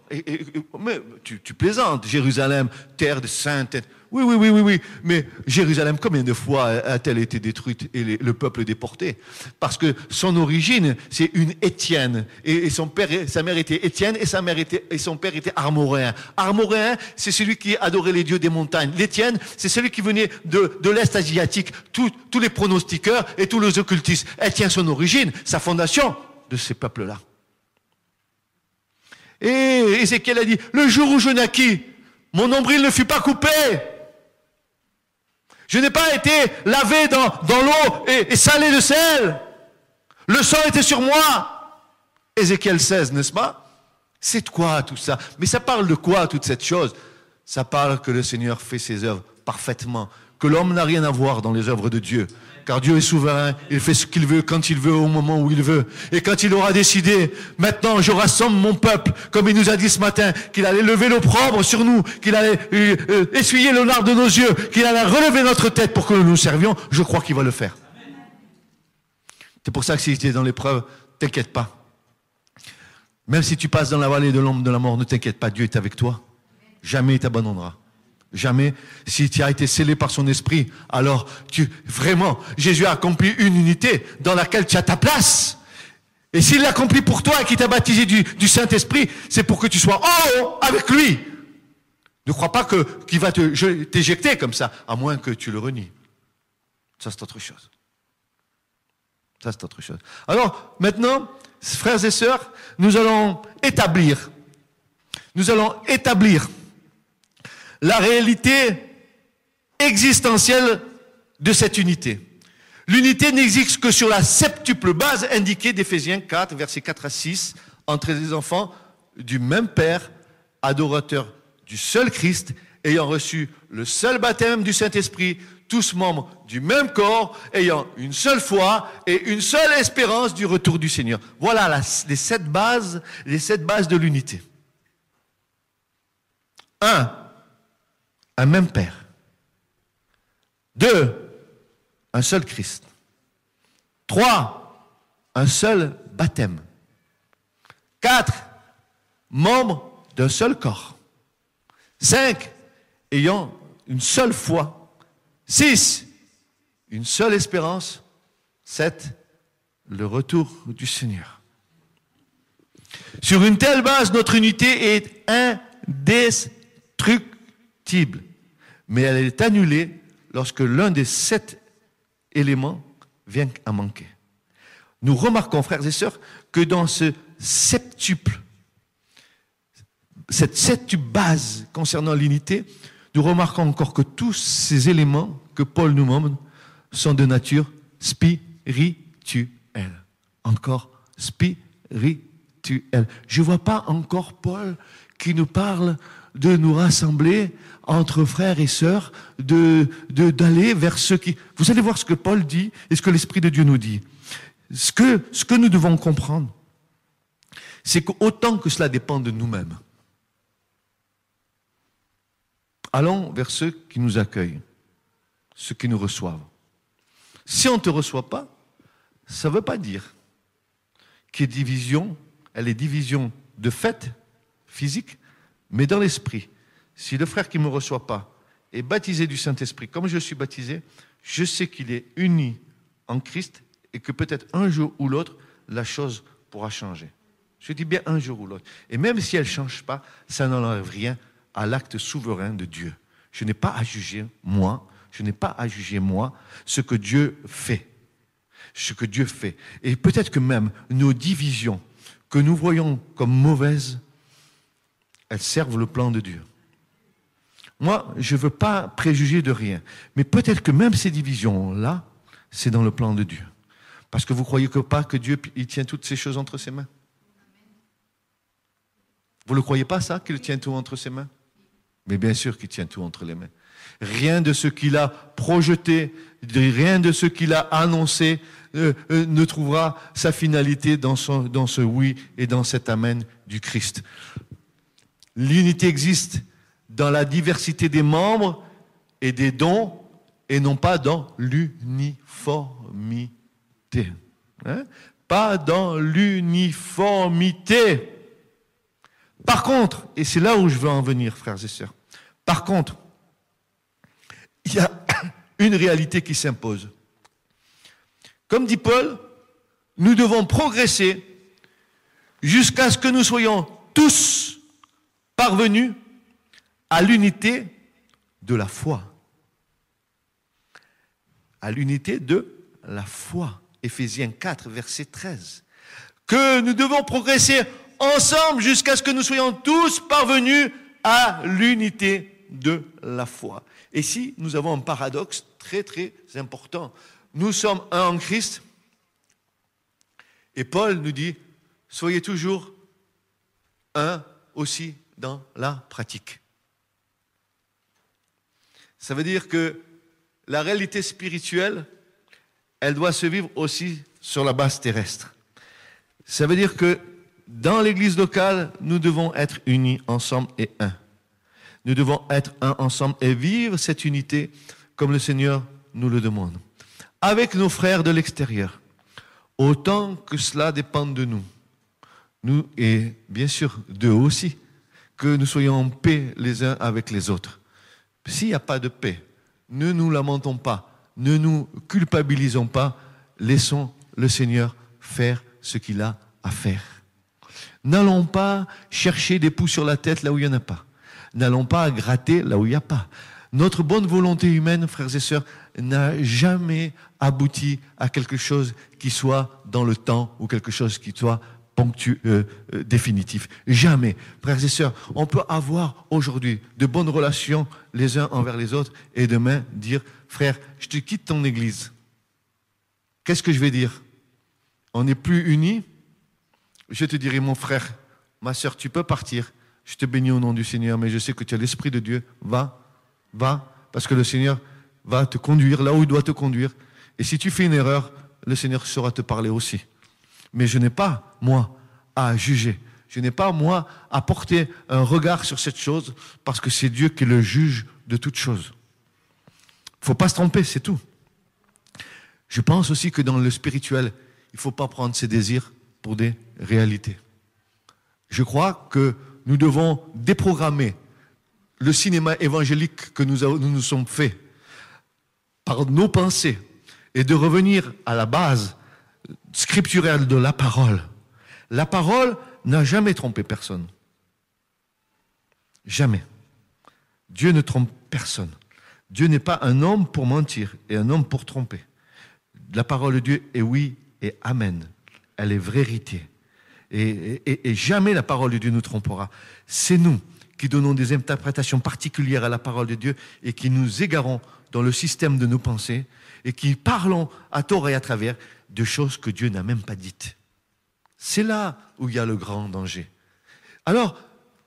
Mais tu plaisantes, Jérusalem, terre de sainte. Oui. Mais Jérusalem, combien de fois a-t-elle été détruite et le peuple déporté? Parce que son origine, c'est une Étienne. Et sa mère était Étienne et son père était Armoréen. Armoréen, c'est celui qui adorait les dieux des montagnes. L'Étienne, c'est celui qui venait de l'Est asiatique. Tous les pronostiqueurs et tous les occultistes. Elle tient son origine, sa fondation de ces peuples-là. Et Ézéchiel a dit, le jour où je naquis, mon nombril ne fut pas coupé. Je n'ai pas été lavé dans l'eau et salé de sel. Le sang était sur moi. Ézéchiel 16, n'est-ce pas? C'est de quoi tout ça? Mais ça parle de quoi toute cette chose? Ça parle que le Seigneur fait ses œuvres parfaitement, que l'homme n'a rien à voir dans les œuvres de Dieu. Car Dieu est souverain, il fait ce qu'il veut, quand il veut, au moment où il veut. Et quand il aura décidé, maintenant je rassemble mon peuple, comme il nous a dit ce matin, qu'il allait lever l'opprobre sur nous, qu'il allait essuyer le lard de nos yeux, qu'il allait relever notre tête pour que nous nous servions, je crois qu'il va le faire. C'est pour ça que si tu es dans l'épreuve, t'inquiète pas. Même si tu passes dans la vallée de l'ombre de la mort, ne t'inquiète pas, Dieu est avec toi. Jamais il t'abandonnera. Jamais. Si tu as été scellé par son esprit, alors vraiment, Jésus a accompli une unité dans laquelle tu as ta place. Et s'il l'accomplit pour toi et qu'il t'a baptisé du Saint-Esprit, c'est pour que tu sois en haut avec lui. Ne crois pas qu'il va t'éjecter comme ça, à moins que tu le renies. Ça, c'est autre chose. Ça, c'est autre chose. Alors, maintenant, frères et sœurs, nous allons établir la réalité existentielle de cette unité. L'unité n'existe que sur la septuple base indiquée d'Éphésiens 4, versets 4 à 6, entre les enfants du même Père, adorateurs du seul Christ, ayant reçu le seul baptême du Saint-Esprit, tous membres du même corps, ayant une seule foi et une seule espérance du retour du Seigneur. Voilà les sept bases de l'unité. 1. Un même Père. 2. Un seul Christ. 3. Un seul baptême. 4. Membres d'un seul corps. 5. Ayant une seule foi. 6. Une seule espérance. 7. Le retour du Seigneur. Sur une telle base, notre unité est indestructible. Mais elle est annulée lorsque l'un des 7 éléments vient à manquer. Nous remarquons, frères et sœurs, que dans cette septuple base concernant l'unité, nous remarquons encore que tous ces éléments que Paul nous montre sont de nature spirituelle. Encore spirituelle. spirituel. Je ne vois pas encore Paul qui nous parle de nous rassembler entre frères et sœurs, d'aller vers ceux qui... Vous allez voir ce que Paul dit et ce que l'Esprit de Dieu nous dit. Ce que nous devons comprendre, c'est qu'autant que cela dépend de nous-mêmes, allons vers ceux qui nous accueillent, ceux qui nous reçoivent. Si on ne te reçoit pas, ça ne veut pas dire qu'il y ait division, elle est division de fait, physique, mais dans l'esprit. Si le frère qui ne me reçoit pas est baptisé du Saint-Esprit, comme je suis baptisé, je sais qu'il est uni en Christ et que peut-être un jour ou l'autre, la chose pourra changer. Je dis bien un jour ou l'autre. Et même si elle ne change pas, ça n'enlève rien à l'acte souverain de Dieu. Je n'ai pas à juger moi, ce que Dieu fait. Ce que Dieu fait. Et peut-être que même nos divisions que nous voyons comme mauvaises, elles servent le plan de Dieu. Moi, je ne veux pas préjuger de rien. Mais peut-être que même ces divisions-là, c'est dans le plan de Dieu. Parce que vous ne croyez pas que Dieu il tient toutes ces choses entre ses mains? Vous ne le croyez pas ça, qu'il tient tout entre ses mains? Mais bien sûr qu'il tient tout entre les mains. Rien de ce qu'il a projeté, rien de ce qu'il a annoncé ne trouvera sa finalité dans ce oui et dans cet amen du Christ. L'unité existe dans la diversité des membres et des dons et non pas dans l'uniformité. Hein? Pas dans l'uniformité. Par contre, et c'est là où je veux en venir, frères et sœurs, par contre, il y a une réalité qui s'impose. Comme dit Paul, nous devons progresser jusqu'à ce que nous soyons tous parvenus à l'unité de la foi. À l'unité de la foi. Éphésiens 4, verset 13. Que nous devons progresser ensemble jusqu'à ce que nous soyons tous parvenus à l'unité de la foi. Et ici, nous avons un paradoxe très très important. Nous sommes un en Christ et Paul nous dit, soyez toujours un aussi dans la pratique. Ça veut dire que la réalité spirituelle, elle doit se vivre aussi sur la base terrestre. Ça veut dire que dans l'église locale, nous devons être unis ensemble et un. Nous devons être un ensemble et vivre cette unité comme le Seigneur nous le demande. Avec nos frères de l'extérieur, autant que cela dépend de nous. Nous, et bien sûr d'eux aussi, que nous soyons en paix les uns avec les autres. S'il n'y a pas de paix, ne nous lamentons pas, ne nous culpabilisons pas, laissons le Seigneur faire ce qu'il a à faire. N'allons pas chercher des poux sur la tête là où il n'y en a pas. N'allons pas gratter là où il n'y a pas. Notre bonne volonté humaine, frères et sœurs, n'a jamais abouti à quelque chose qui soit dans le temps ou quelque chose qui soit définitif. Jamais. Frères et sœurs, on peut avoir aujourd'hui de bonnes relations les uns envers les autres et demain dire, frère, je te quitte ton église. Qu'est-ce que je vais dire? On n'est plus unis. Je te dirai, mon frère, ma sœur, tu peux partir. Je te bénis au nom du Seigneur, mais je sais que tu as l'Esprit de Dieu. Va, parce que le Seigneur va te conduire là où il doit te conduire. Et si tu fais une erreur, le Seigneur saura te parler aussi. Mais je n'ai pas, moi, à juger. Je n'ai pas, moi, à porter un regard sur cette chose, parce que c'est Dieu qui est le juge de toutes choses. Il ne faut pas se tromper, c'est tout. Je pense aussi que dans le spirituel, il ne faut pas prendre ses désirs pour des réalités. Je crois que nous devons déprogrammer le cinéma évangélique que nous sommes faits par nos pensées et de revenir à la base scripturelle de la parole. La parole n'a jamais trompé personne. Jamais. Dieu ne trompe personne. Dieu n'est pas un homme pour mentir et un homme pour tromper. La parole de Dieu est oui et amen. Elle est vérité. Et jamais la parole de Dieu nous trompera. C'est nous qui donnons des interprétations particulières à la parole de Dieu et qui nous égarons dans le système de nos pensées et qui parlons à tort et à travers de choses que Dieu n'a même pas dites. C'est là où il y a le grand danger. Alors,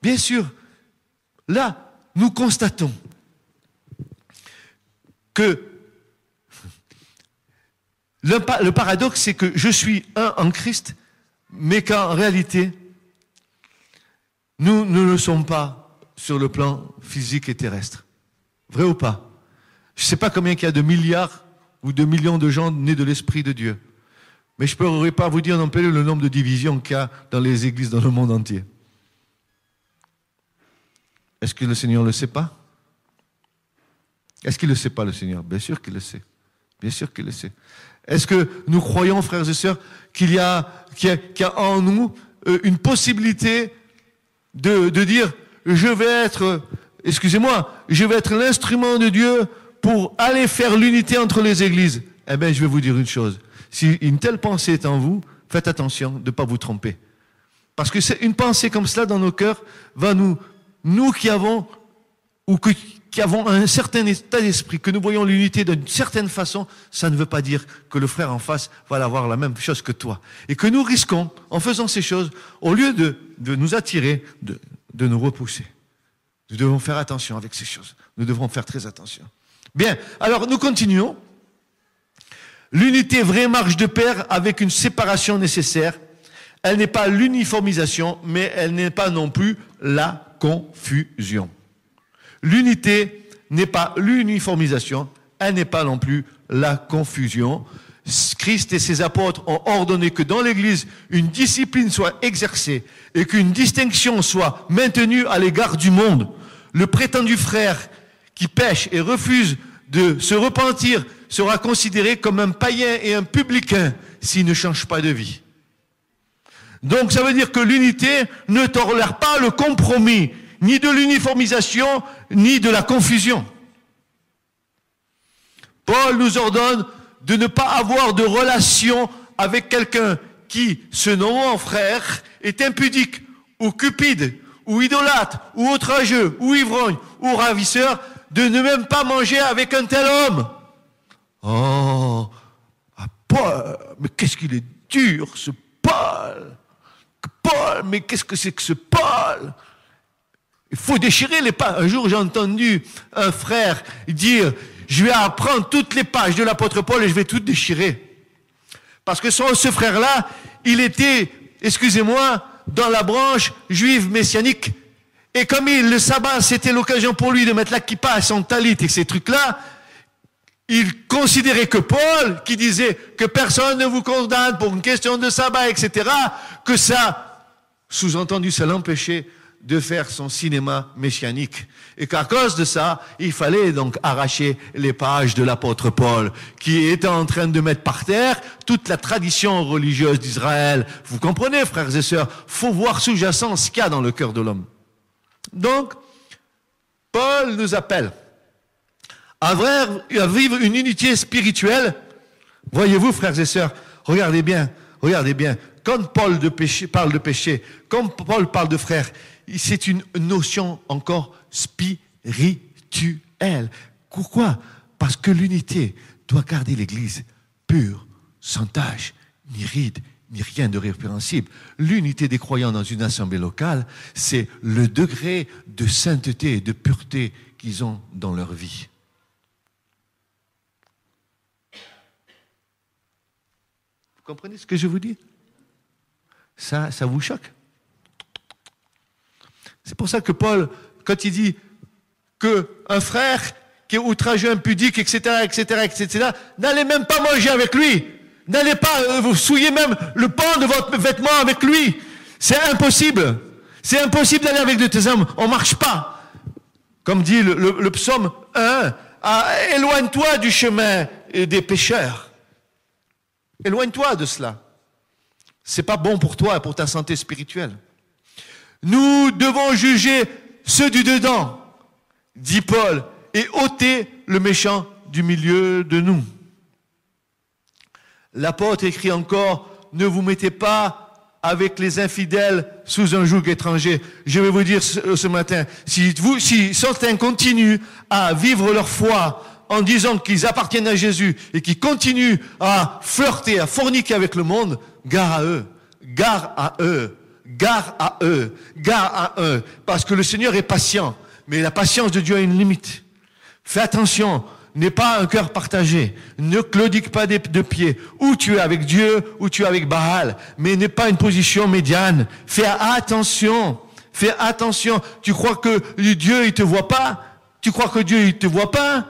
bien sûr, là, nous constatons que le paradoxe, c'est que je suis un en Christ, mais qu'en réalité, nous ne le sommes pas sur le plan physique et terrestre. Vrai ou pas? Je ne sais pas combien il y a de milliards ou de millions de gens nés de l'Esprit de Dieu. Mais je ne pourrais pas vous dire non plus le nombre de divisions qu'il y a dans les églises dans le monde entier. Est-ce que le Seigneur ne le sait pas? Est-ce qu'il ne le sait pas, le Seigneur? Bien sûr qu'il le sait. Bien sûr qu'il le sait. Est-ce que nous croyons, frères et sœurs, qu'il y a en nous une possibilité de dire, je vais être l'instrument de Dieu pour aller faire l'unité entre les églises? Eh bien, je vais vous dire une chose. Si une telle pensée est en vous, faites attention de ne pas vous tromper. Parce que c'est une pensée comme cela dans nos cœurs va nous qui avons un certain état d'esprit, que nous voyons l'unité d'une certaine façon, ça ne veut pas dire que le frère en face va avoir la même chose que toi. Et que nous risquons, en faisant ces choses, au lieu de nous attirer, de nous repousser. Nous devons faire attention avec ces choses. Nous devrons faire très attention. Bien, alors nous continuons. L'unité vraie marche de pair avec une séparation nécessaire. Elle n'est pas l'uniformisation, mais elle n'est pas non plus la confusion. L'unité n'est pas l'uniformisation, elle n'est pas non plus la confusion. Christ et ses apôtres ont ordonné que dans l'Église, une discipline soit exercée et qu'une distinction soit maintenue à l'égard du monde. Le prétendu frère qui pêche et refuse de se repentir sera considéré comme un païen et un publicain s'il ne change pas de vie. Donc ça veut dire que l'unité ne tolère pas le compromis, ni de l'uniformisation, ni de la confusion. Paul nous ordonne de ne pas avoir de relation avec quelqu'un qui, se nommant frère, est impudique, ou cupide, ou idolâtre, ou outrageux, ou ivrogne, ou ravisseur, de ne même pas manger avec un tel homme. Oh, Paul, mais qu'est-ce qu'il est dur, ce Paul. Paul, mais qu'est-ce que c'est que ce Paul? Il faut déchirer les pages. Un jour, j'ai entendu un frère dire, je vais apprendre toutes les pages de l'apôtre Paul et je vais tout déchirer. Parce que ce frère-là, il était, excusez-moi, dans la branche juive messianique. Et comme le sabbat, c'était l'occasion pour lui de mettre la kippa, son talit et ces trucs-là, il considérait que Paul, qui disait que personne ne vous condamne pour une question de sabbat, etc., que ça, sous-entendu, ça l'empêchait de faire son cinéma messianique. Et qu'à cause de ça, il fallait donc arracher les pages de l'apôtre Paul, qui était en train de mettre par terre toute la tradition religieuse d'Israël. Vous comprenez, frères et sœurs, faut voir sous-jacent ce qu'il y a dans le cœur de l'homme. Donc, Paul nous appelle à vivre une unité spirituelle. Voyez-vous, frères et sœurs, regardez bien. Quand Paul parle de péché, quand Paul parle de frère, c'est une notion encore spirituelle. Pourquoi? Parce que l'unité doit garder l'Église pure, sans tache, ni ride, ni rien de répréhensible. L'unité des croyants dans une assemblée locale, c'est le degré de sainteté et de pureté qu'ils ont dans leur vie. Vous comprenez ce que je vous dis? Ça vous choque? C'est pour ça que Paul, quand il dit qu'un frère qui est outrageux, impudique, etc., n'allez même pas manger avec lui. N'allez pas vous souiller même le pan de votre vêtement avec lui. C'est impossible. C'est impossible d'aller avec de tes hommes. On ne marche pas. Comme dit le psaume 1, éloigne-toi du chemin des pécheurs. Éloigne-toi de cela. C'est pas bon pour toi et pour ta santé spirituelle. Nous devons juger ceux du dedans, dit Paul, et ôter le méchant du milieu de nous. L'apôtre écrit encore, ne vous mettez pas avec les infidèles sous un joug étranger. Je vais vous dire ce matin, si certains continuent à vivre leur foi en disant qu'ils appartiennent à Jésus et qu'ils continuent à flirter, à forniquer avec le monde, gare à eux. gare à eux, gare à eux, gare à eux, parce que le Seigneur est patient, mais la patience de Dieu a une limite. Fais attention, n'aie pas un cœur partagé, ne claudique pas de pied, ou tu es avec Dieu, ou tu es avec Baal, mais n'aie pas une position médiane. Fais attention, fais attention. Tu crois que Dieu, il te voit pas? Tu crois que Dieu, il te voit pas?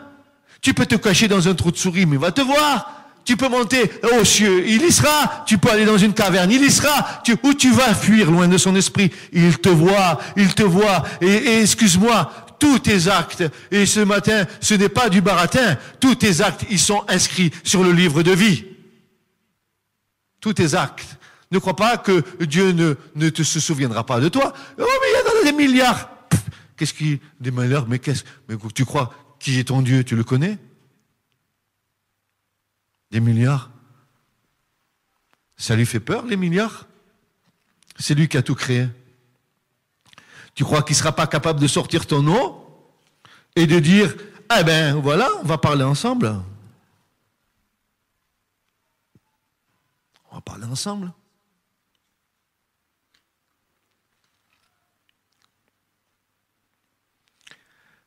Tu peux te cacher dans un trou de souris, mais il va te voir. Tu peux monter aux cieux, il y sera. Tu peux aller dans une caverne, il y sera. Où tu vas fuir loin de son esprit? Il te voit, il te voit. Et excuse-moi, tous tes actes, et ce matin, ce n'est pas du baratin, tous tes actes, ils sont inscrits sur le livre de vie. Tous tes actes. Ne crois pas que Dieu ne te se souviendra pas de toi. Oh, mais il y en a des milliards. Qu'est-ce qui, des milliards, mais tu crois, qui est ton Dieu, tu le connais? Des milliards. Ça lui fait peur, les milliards? C'est lui qui a tout créé. Tu crois qu'il ne sera pas capable de sortir ton nom et de dire, eh ben voilà, on va parler ensemble. On va parler ensemble.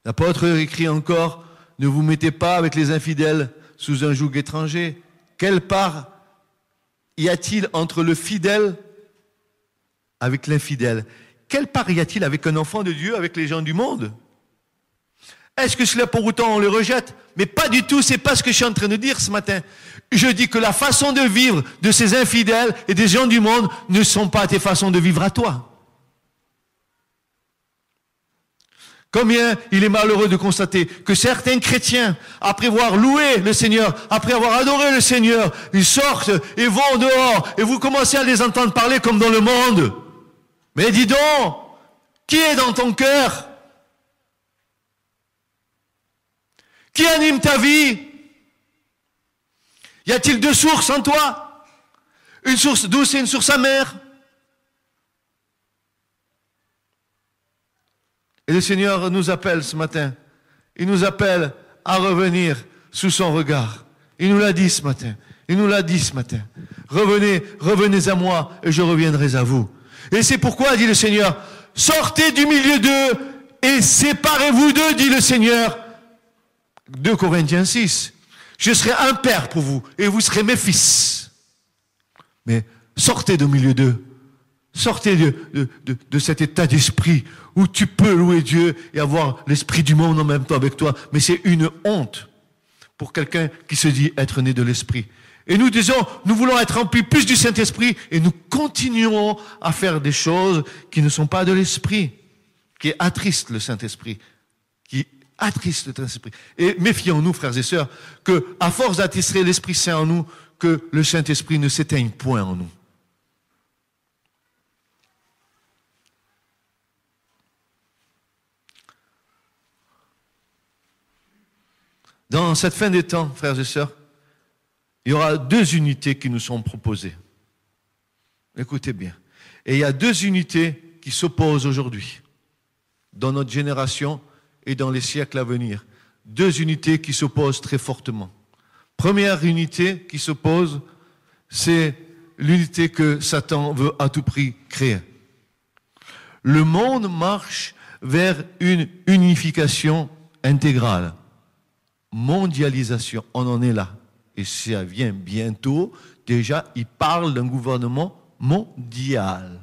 L'apôtre écrit encore, ne vous mettez pas avec les infidèles sous un joug étranger. Quelle part y a-t-il entre le fidèle avec l'infidèle? Quelle part y a-t-il avec un enfant de Dieu, avec les gens du monde? Est-ce que cela pour autant on les rejette? Mais pas du tout, c'est pas ce que je suis en train de dire ce matin. Je dis que la façon de vivre de ces infidèles et des gens du monde ne sont pas tes façons de vivre à toi. Combien il est malheureux de constater que certains chrétiens, après avoir loué le Seigneur, après avoir adoré le Seigneur, ils sortent et vont dehors et vous commencez à les entendre parler comme dans le monde. Mais dis donc, qui est dans ton cœur? Qui anime ta vie? Y a-t-il deux sources en toi? Une source douce et une source amère? Et le Seigneur nous appelle ce matin. Il nous appelle à revenir sous son regard. Il nous l'a dit ce matin. Il nous l'a dit ce matin. Revenez, revenez à moi et je reviendrai à vous. Et c'est pourquoi, dit le Seigneur, sortez du milieu d'eux et séparez-vous d'eux, dit le Seigneur. 2 Corinthiens 6. Je serai un père pour vous et vous serez mes fils. Mais sortez du milieu d'eux. Sortez de cet état d'esprit où tu peux louer Dieu et avoir l'esprit du monde en même temps avec toi. Mais c'est une honte pour quelqu'un qui se dit être né de l'esprit. Et nous disons, nous voulons être remplis plus du Saint-Esprit et nous continuons à faire des choses qui ne sont pas de l'esprit, qui attristent le Saint-Esprit, qui attristent le Saint-Esprit. Et méfions-nous, frères et sœurs, que à force d'attirer l'Esprit Saint en nous, que le Saint-Esprit ne s'éteigne point en nous. Dans cette fin des temps, frères et sœurs, il y aura 2 unités qui nous sont proposées. Écoutez bien. Et il y a 2 unités qui s'opposent aujourd'hui, dans notre génération et dans les siècles à venir. 2 unités qui s'opposent très fortement. Première unité qui s'oppose, c'est l'unité que Satan veut à tout prix créer. Le monde marche vers une unification intégrale. Mondialisation, on en est là. Et ça vient bientôt. Déjà, il parle d'un gouvernement mondial.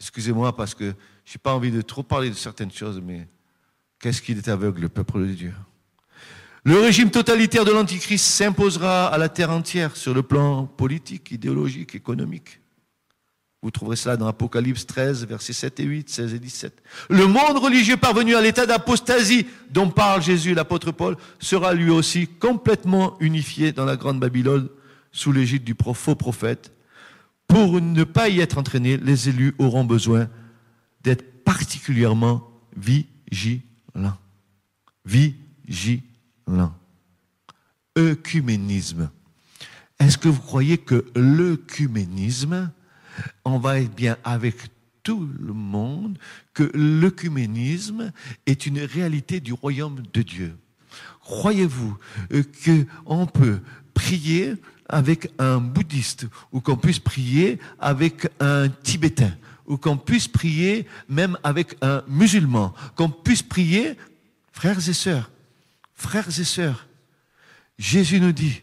Excusez-moi parce que je n'ai pas envie de trop parler de certaines choses, mais qu'est-ce qu'il est aveugle, le peuple de Dieu. Le régime totalitaire de l'Antichrist s'imposera à la terre entière sur le plan politique, idéologique, économique. Vous trouverez cela dans Apocalypse 13, versets 7 et 8, 16 et 17. Le monde religieux parvenu à l'état d'apostasie dont parle Jésus, l'apôtre Paul, sera lui aussi complètement unifié dans la grande Babylone sous l'égide du faux prophète. Pour ne pas y être entraînés, les élus auront besoin d'être particulièrement vigilants. Vigilants. Œcuménisme. Est-ce que vous croyez que l'œcuménisme, on va être bien avec tout le monde, que l'œcuménisme est une réalité du royaume de Dieu? Croyez-vous qu'on peut prier avec un bouddhiste, ou qu'on puisse prier avec un tibétain, ou qu'on puisse prier même avec un musulman, qu'on puisse prier, frères et sœurs, Jésus nous dit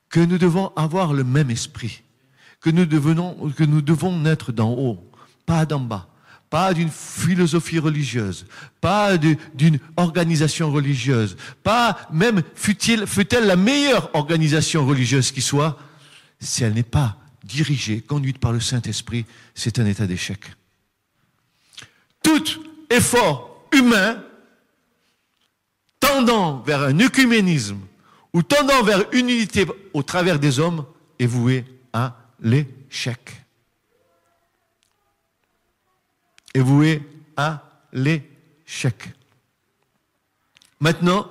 que nous devons avoir le même esprit, que nous devons naître d'en haut, pas d'en bas, pas d'une philosophie religieuse, pas d'une organisation religieuse, pas même fût-elle la meilleure organisation religieuse qui soit, si elle n'est pas dirigée, conduite par le Saint-Esprit, c'est un état d'échec. Tout effort humain tendant vers un œcuménisme ou tendant vers une unité au travers des hommes est voué à l'échec. Est voué à l'échec. Maintenant,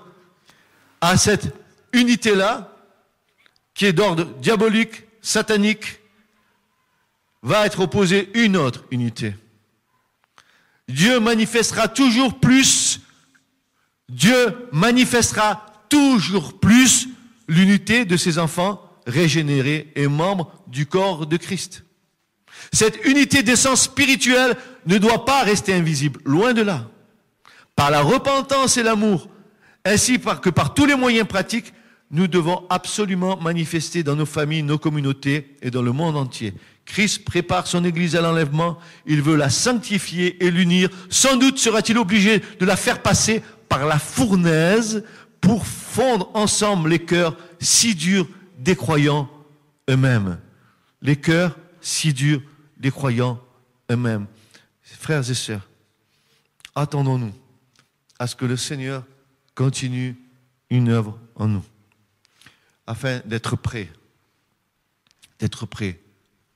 à cette unité-là, qui est d'ordre diabolique, satanique, va être opposée une autre unité. Dieu manifestera toujours plus l'unité de ses enfants régénérés et membres du corps de Christ. Cette unité d'essence spirituelle ne doit pas rester invisible, loin de là. Par la repentance et l'amour, ainsi que par tous les moyens pratiques, nous devons absolument manifester dans nos familles, nos communautés et dans le monde entier. Christ prépare son Église à l'enlèvement, il veut la sanctifier et l'unir. Sans doute sera-t-il obligé de la faire passer par la fournaise pour fondre ensemble les cœurs si durs des croyants eux-mêmes. Les cœurs si durs des croyants eux-mêmes. Frères et sœurs, attendons-nous à ce que le Seigneur continue une œuvre en nous, afin d'être prêts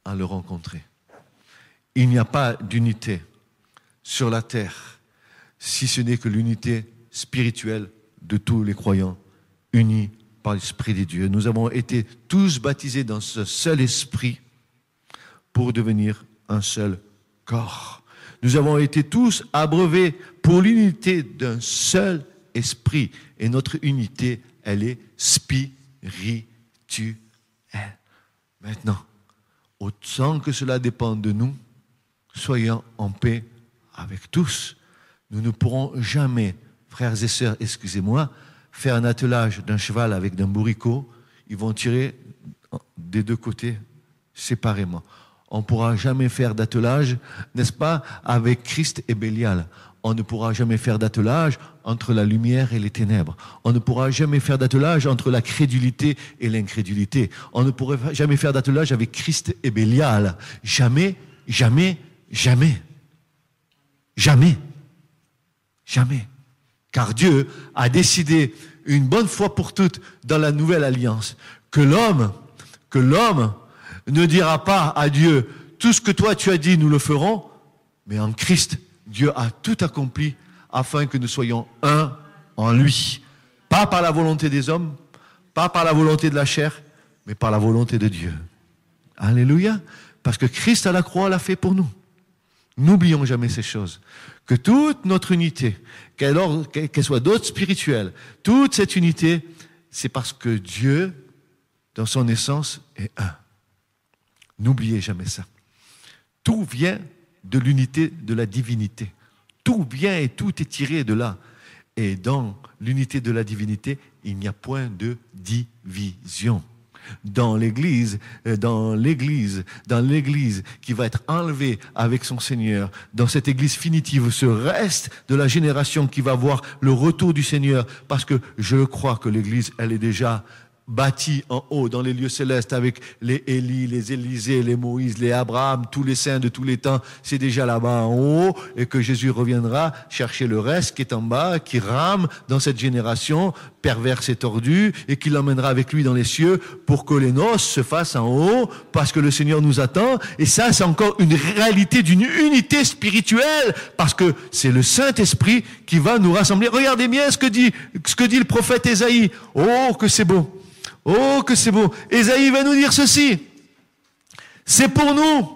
à le rencontrer. Il n'y a pas d'unité sur la terre, si ce n'est que l'unité spirituelle de tous les croyants, unis par l'Esprit de Dieu. Nous avons été tous baptisés dans ce seul esprit pour devenir un seul corps. Nous avons été tous abreuvés pour l'unité d'un seul esprit. Et notre unité, elle est spirituelle. Maintenant, autant que cela dépend de nous, soyons en paix avec tous. Nous ne pourrons jamais, frères et sœurs, excusez-moi, faire un attelage d'un cheval avec d'un bourricot. Ils vont tirer des deux côtés séparément. On ne pourra jamais faire d'attelage, n'est-ce pas, avec Christ et Bélial. On ne pourra jamais faire d'attelage entre la lumière et les ténèbres. On ne pourra jamais faire d'attelage entre la crédulité et l'incrédulité. On ne pourra jamais faire d'attelage avec Christ et Bélial. Jamais, jamais, jamais. Jamais. Jamais. Car Dieu a décidé une bonne fois pour toutes dans la nouvelle alliance que l'homme ne dira pas à Dieu, tout ce que toi tu as dit, nous le ferons, mais en Christ, Dieu a tout accompli afin que nous soyons un en lui. Pas par la volonté des hommes, pas par la volonté de la chair, mais par la volonté de Dieu. Alléluia. Parce que Christ à la croix l'a fait pour nous. N'oublions jamais ces choses. Que toute notre unité, qu'elle soit d'autres spirituelle, toute cette unité, c'est parce que Dieu, dans son essence, est un. N'oubliez jamais ça. Tout vient de l'unité de la divinité. Tout vient et tout est tiré de là. Et dans l'unité de la divinité, il n'y a point de division. Dans l'Église qui va être enlevée avec son Seigneur, dans cette Église finitive, ce reste de la génération qui va voir le retour du Seigneur, parce que je crois que l'Église, elle est déjà bâti en haut dans les lieux célestes avec les Élie, les Élisée, les Moïse, les Abraham, tous les saints de tous les temps, c'est déjà là-bas en haut, et que Jésus reviendra chercher le reste qui est en bas, qui rame dans cette génération perverse et tordue, et qui l'emmènera avec lui dans les cieux pour que les noces se fassent en haut, parce que le Seigneur nous attend. Et ça, c'est encore une réalité d'une unité spirituelle, parce que c'est le Saint-Esprit qui va nous rassembler. Regardez bien ce que dit le prophète Ésaïe. Oh, que c'est beau! Oh, que c'est beau. Ésaïe va nous dire ceci. C'est pour nous.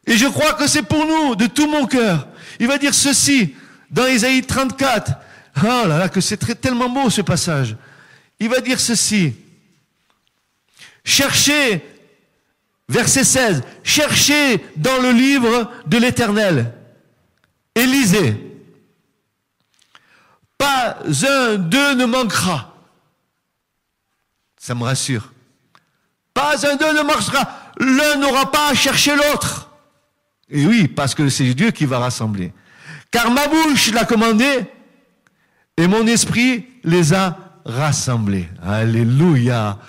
Et je crois que c'est pour nous, de tout mon cœur. Il va dire ceci, dans Ésaïe 34. Oh là là, que c'est tellement beau ce passage. Il va dire ceci. Cherchez, verset 16, cherchez dans le livre de l'Éternel et lisez. Pas un d'eux ne manquera. Ça me rassure. Pas un d'eux ne manquera. L'un n'aura pas à chercher l'autre. Et oui, parce que c'est Dieu qui va rassembler. Car ma bouche l'a commandé et mon esprit les a rassemblés. Alléluia.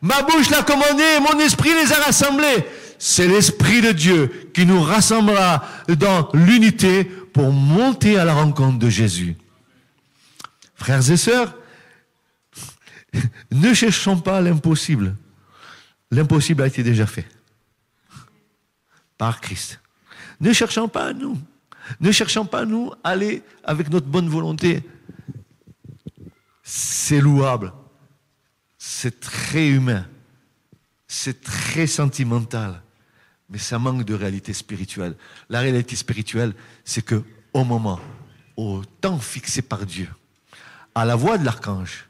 Ma bouche l'a commandé et mon esprit les a rassemblés. C'est l'Esprit de Dieu qui nous rassemblera dans l'unité pour monter à la rencontre de Jésus. Frères et sœurs, ne cherchons pas l'impossible. L'impossible a été déjà fait par Christ. Ne cherchons pas à nous. Ne cherchons pas à nous aller avec notre bonne volonté. C'est louable. C'est très humain. C'est très sentimental. Mais ça manque de réalité spirituelle. La réalité spirituelle, c'est que au moment, au temps fixé par Dieu, à la voix de l'archange,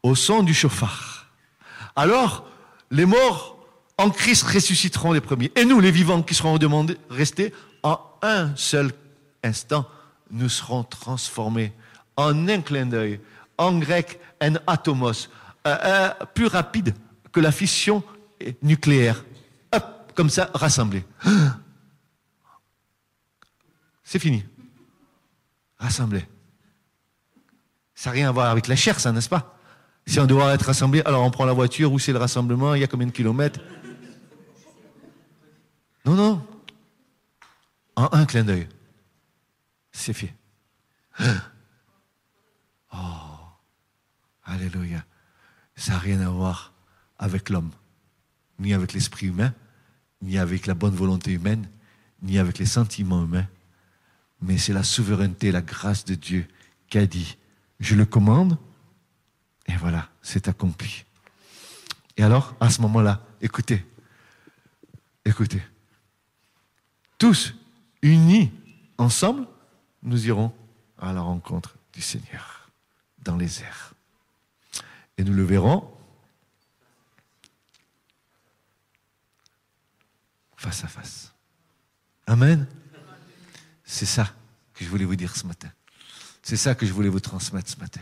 au son du chauffard, alors les morts en Christ ressusciteront les premiers. Et nous, les vivants qui seront restés, en un seul instant, nous serons transformés en un clin d'œil. En grec, en atomos, plus rapide que la fission nucléaire. Hop, comme ça, rassemblés. C'est fini. Rassemblés. Ça n'a rien à voir avec la chair, ça, n'est-ce pas? Si on doit être rassemblés, alors on prend la voiture, où c'est le rassemblement, il y a combien de kilomètres? Non, non. En un clin d'œil. C'est fait. Oh, alléluia. Ça n'a rien à voir avec l'homme, ni avec l'esprit humain, ni avec la bonne volonté humaine, ni avec les sentiments humains. Mais c'est la souveraineté, la grâce de Dieu qui a dit, je le commande, et voilà, c'est accompli. Et alors, à ce moment-là, écoutez, écoutez. Tous unis ensemble, nous irons à la rencontre du Seigneur dans les airs. Et nous le verrons face à face. Amen. C'est ça que je voulais vous dire ce matin. C'est ça que je voulais vous transmettre ce matin.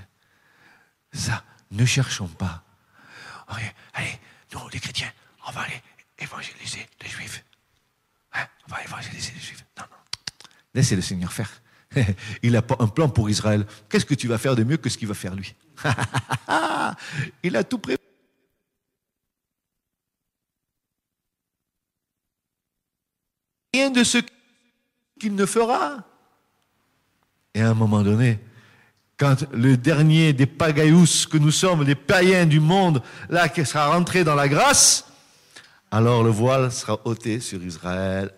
Ça, ne cherchons pas. Allez, nous, les chrétiens, on va aller évangéliser les Juifs. Hein? On va évangéliser les Juifs. Non, non. Laissez le Seigneur faire. Il a un plan pour Israël. Qu'est-ce que tu vas faire de mieux que ce qu'il va faire lui? Il a tout prévu. Rien de ce qu'il ne fera. Et à un moment donné, quand le dernier des pagaïus que nous sommes, les païens du monde, là, qui sera rentré dans la grâce, alors le voile sera ôté sur Israël.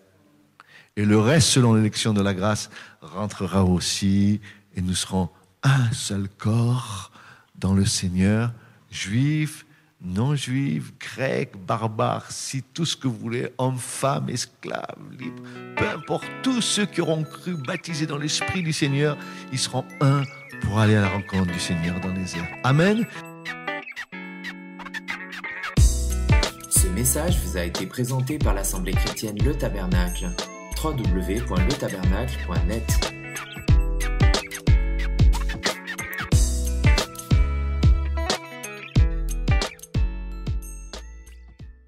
Et le reste, selon l'élection de la grâce, rentrera aussi. Et nous serons un seul corps dans le Seigneur, juifs, non-juifs, grecs, barbares, si tout ce que vous voulez, hommes, femmes, esclaves, libres, peu importe, tous ceux qui auront cru, baptisés dans l'Esprit du Seigneur, ils seront un pour aller à la rencontre du Seigneur dans les airs. Amen. Ce message vous a été présenté par l'Assemblée chrétienne Le Tabernacle. www.letabernacle.net